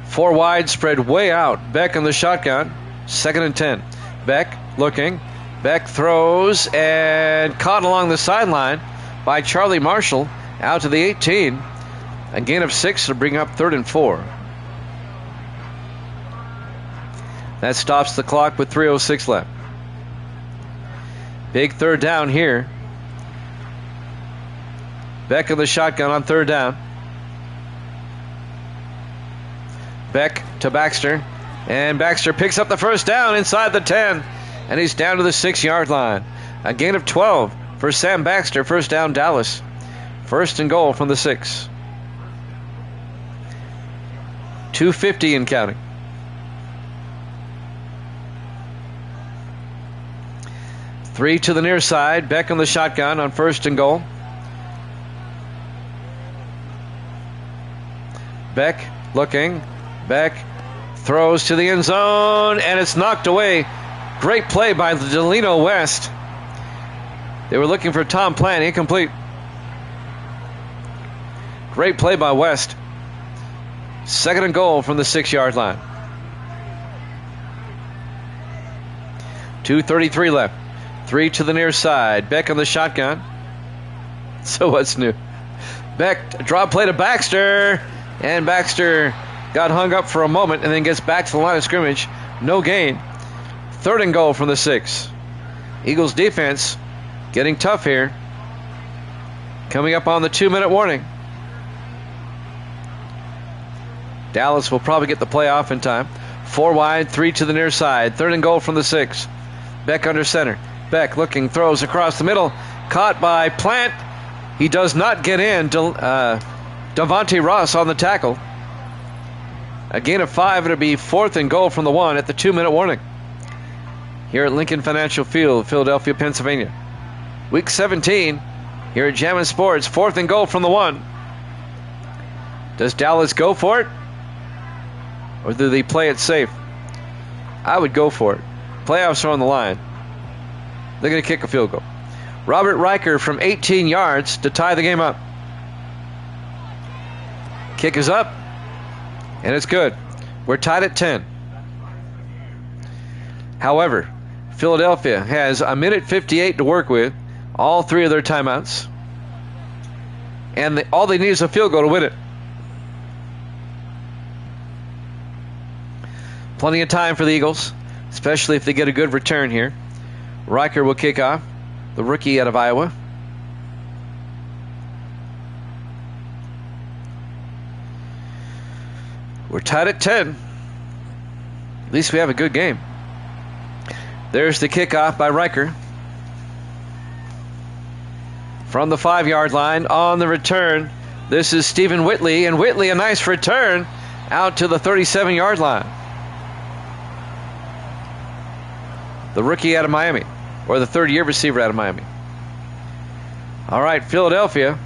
4 wide, spread way out. Beck in the shotgun. 2nd and 10. Beck looking. Beck throws and caught along the sideline by Charlie Marshall out to the 18. A gain of 6 to bring up 3rd and 4. That stops the clock with 3:06 left. Big 3rd down here. Beck in the shotgun on 3rd down. Beck to Baxter. And Baxter picks up the first down inside the 10. And he's down to the 6-yard line. A gain of 12 for Sam Baxter. First down Dallas. 1st and goal from the 6. 2:50 and counting. Three to the near side. Beck on the shotgun on 1st and goal. Beck looking. Beck throws to the end zone, and it's knocked away. Great play by Delino West. They were looking for Tom Plant. Incomplete. Great play by West. 2nd and goal from the 6-yard line. 2:33 left. 3 to the near side. Beck on the shotgun. So what's new? Beck, draw play to Baxter. And Baxter got hung up for a moment and then gets back to the line of scrimmage. No gain. 3rd and goal from the 6. Eagles defense getting tough here. Coming up on the 2-minute warning. Dallas will probably get the play off in time. 4 wide, 3 to the near side. 3rd and goal from the 6. Beck under center. Beck looking, throws across the middle. Caught by Plant. He does not get in. Devontae Ross on the tackle. A gain of 5. It'll be 4th and goal from the 1 at the 2-minute warning. Here at Lincoln Financial Field, Philadelphia, Pennsylvania. Week 17 here at Jammin' Sports. 4th and goal from the 1. Does Dallas go for it? Or do they play it safe? I would go for it. Playoffs are on the line. They're going to kick a field goal. Robert Riker from 18 yards to tie the game up. Kick is up. And it's good. We're tied at 10. However, Philadelphia has a minute 58 to work with. All 3 of their timeouts. And all they need is a field goal to win it. Plenty of time for the Eagles, especially if they get a good return here. Riker will kick off, the rookie out of Iowa. We're tied at 10. At least we have a good game. There's the kickoff by Riker. From the 5-yard line on the return, this is Stephen Whitley, and Whitley a nice return out to the 37-yard line. The rookie out of Miami, or the 3rd-year receiver out of Miami. All right, Philadelphia,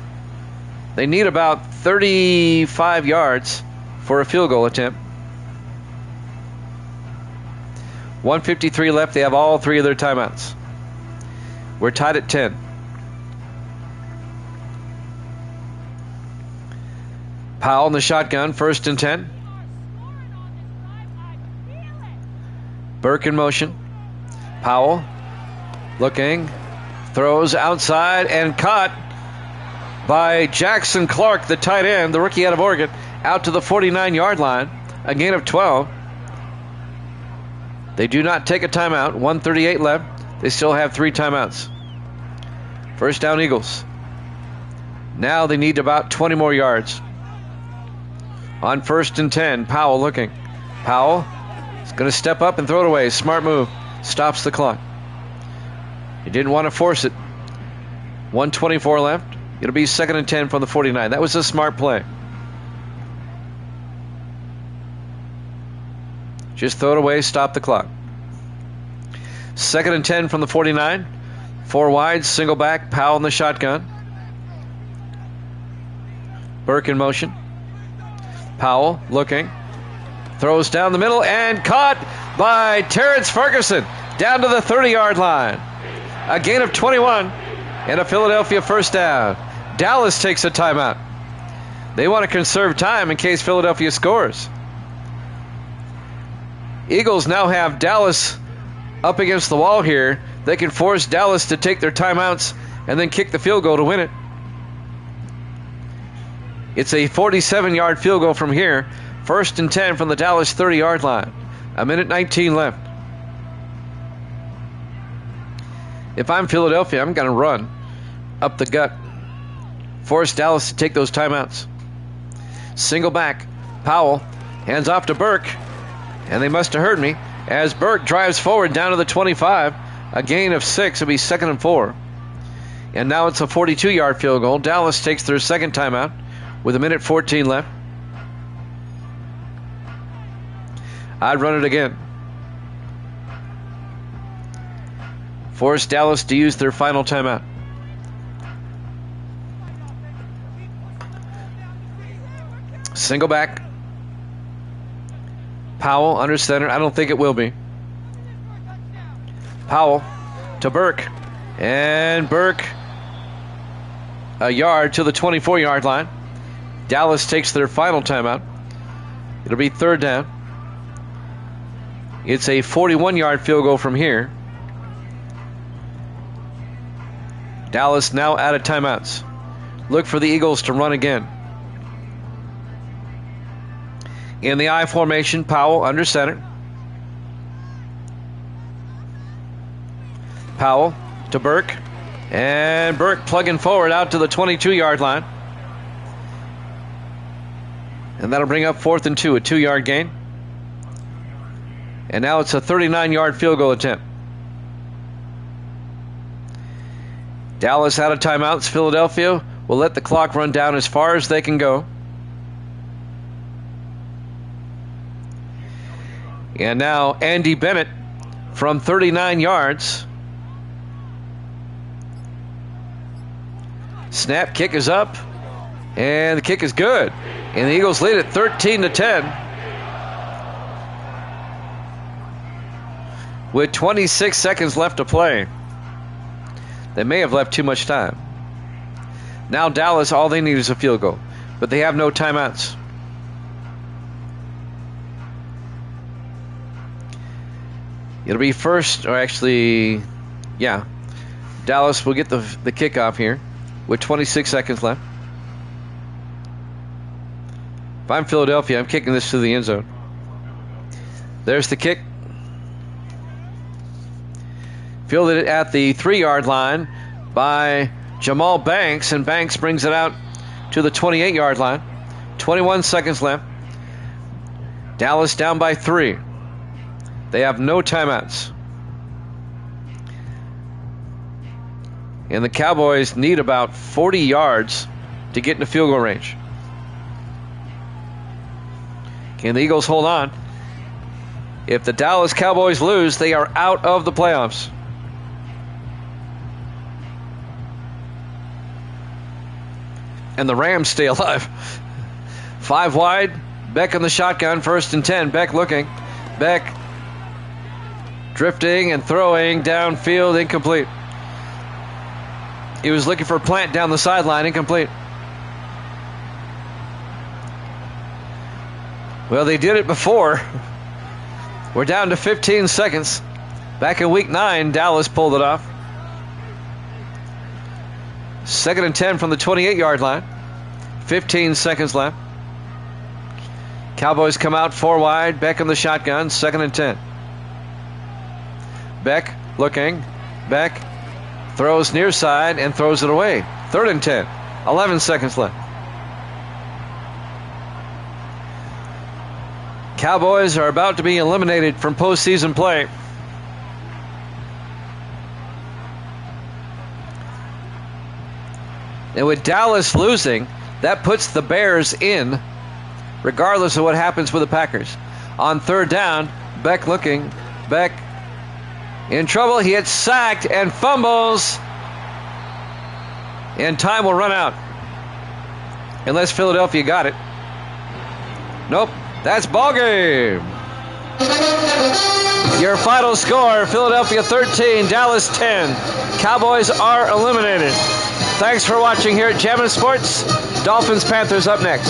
they need about 35 yards for a field goal attempt. 1:53 left. They have all 3 of their timeouts. We're tied at 10. Powell in the shotgun, 1st and 10. Burke in motion. Powell looking, throws outside and caught by Jackson Clark, the tight end, the rookie out of Oregon, out to the 49-yard line. A gain of 12. They do not take a timeout. 1:38 left. They still have 3 timeouts. 1st down Eagles. Now they need about 20 more yards. On 1st and 10, Powell looking. Powell is going to step up and throw it away. Smart move. Stops the clock. He didn't want to force it. 1:24 left. It'll be 2nd and 10 from the 49. That was a smart play. Just throw it away, stop the clock. 2nd and 10 from the 49. 4 wide, single back, Powell in the shotgun. Burke in motion. Powell looking. Throws down the middle and caught by Terrence Ferguson down to the 30-yard line. A gain of 21 and a Philadelphia 1st down. Dallas takes a timeout. They want to conserve time in case Philadelphia scores. Eagles now have Dallas up against the wall here. They can force Dallas to take their timeouts and then kick the field goal to win it. It's a 47-yard field goal from here. 1st and 10 from the Dallas 30-yard line. A minute 19 left. If I'm Philadelphia, I'm going to run up the gut. Force Dallas to take those timeouts. Single back. Powell hands off to Burke. And they must have heard me as Burke drives forward down to the 25. A gain of 6. It'll be 2nd and 4. And now it's a 42-yard field goal. Dallas takes their 2nd timeout with a minute 14 left. I'd run it again. Force Dallas to use their final timeout. Single back. Powell under center. I don't think it will be. Powell to Burke. And Burke a yard to the 24-yard line. Dallas takes their final timeout. It'll be 3rd down. It's a 41-yard field goal from here. Dallas now out of timeouts. look for the Eagles to run again. In the I formation, Powell under center. Powell to Burke. And Burke plugging forward out to the 22-yard line. And that'll bring up 4th and 2, a 2-yard gain. And now it's a 39-yard field goal attempt. Dallas out of timeouts. Philadelphia will let the clock run down as far as they can go. And now Andy Bennett from 39 yards. Snap, kick is up, and the kick is good. And the Eagles lead it 13-10. With 26 seconds left to play. They may have left too much time. Now Dallas, all they need is a field goal, but they have no timeouts. It'll be first, or actually, yeah. Dallas will get the kickoff here with 26 seconds left. If I'm Philadelphia, I'm kicking this to the end zone. There's the kick. Fielded at the 3-yard line by Jamal Banks, and Banks brings it out to the 28-yard line. 21 seconds left. Dallas down by 3. They have no timeouts. And the Cowboys need about 40 yards to get into field goal range. Can the Eagles hold on? If the Dallas Cowboys lose, they are out of the playoffs. And the Rams stay alive. 5 wide. Beck in the shotgun. 1st and 10. Beck looking. Beck drifting and throwing downfield. Incomplete. He was looking for a Plant down the sideline. Incomplete. Well, they did it before. We're down to 15 seconds. Back in week 9, Dallas pulled it off. 2nd and 10 from the 28-yard line. 15 seconds left. Cowboys come out 4 wide. Beck in the shotgun. 2nd and 10. Beck looking. Beck throws near side and throws it away. 3rd and 10. 11 seconds left. Cowboys are about to be eliminated from postseason play. And with Dallas losing, that puts the Bears in, regardless of what happens with the Packers. On 3rd down, Beck looking. Beck in trouble. He gets sacked and fumbles. And time will run out. Unless Philadelphia got it. Nope. That's ball game. Your final score, Philadelphia 13, Dallas 10. Cowboys are eliminated. Thanks for watching here at Jammin' Sports. Dolphins-Panthers up next.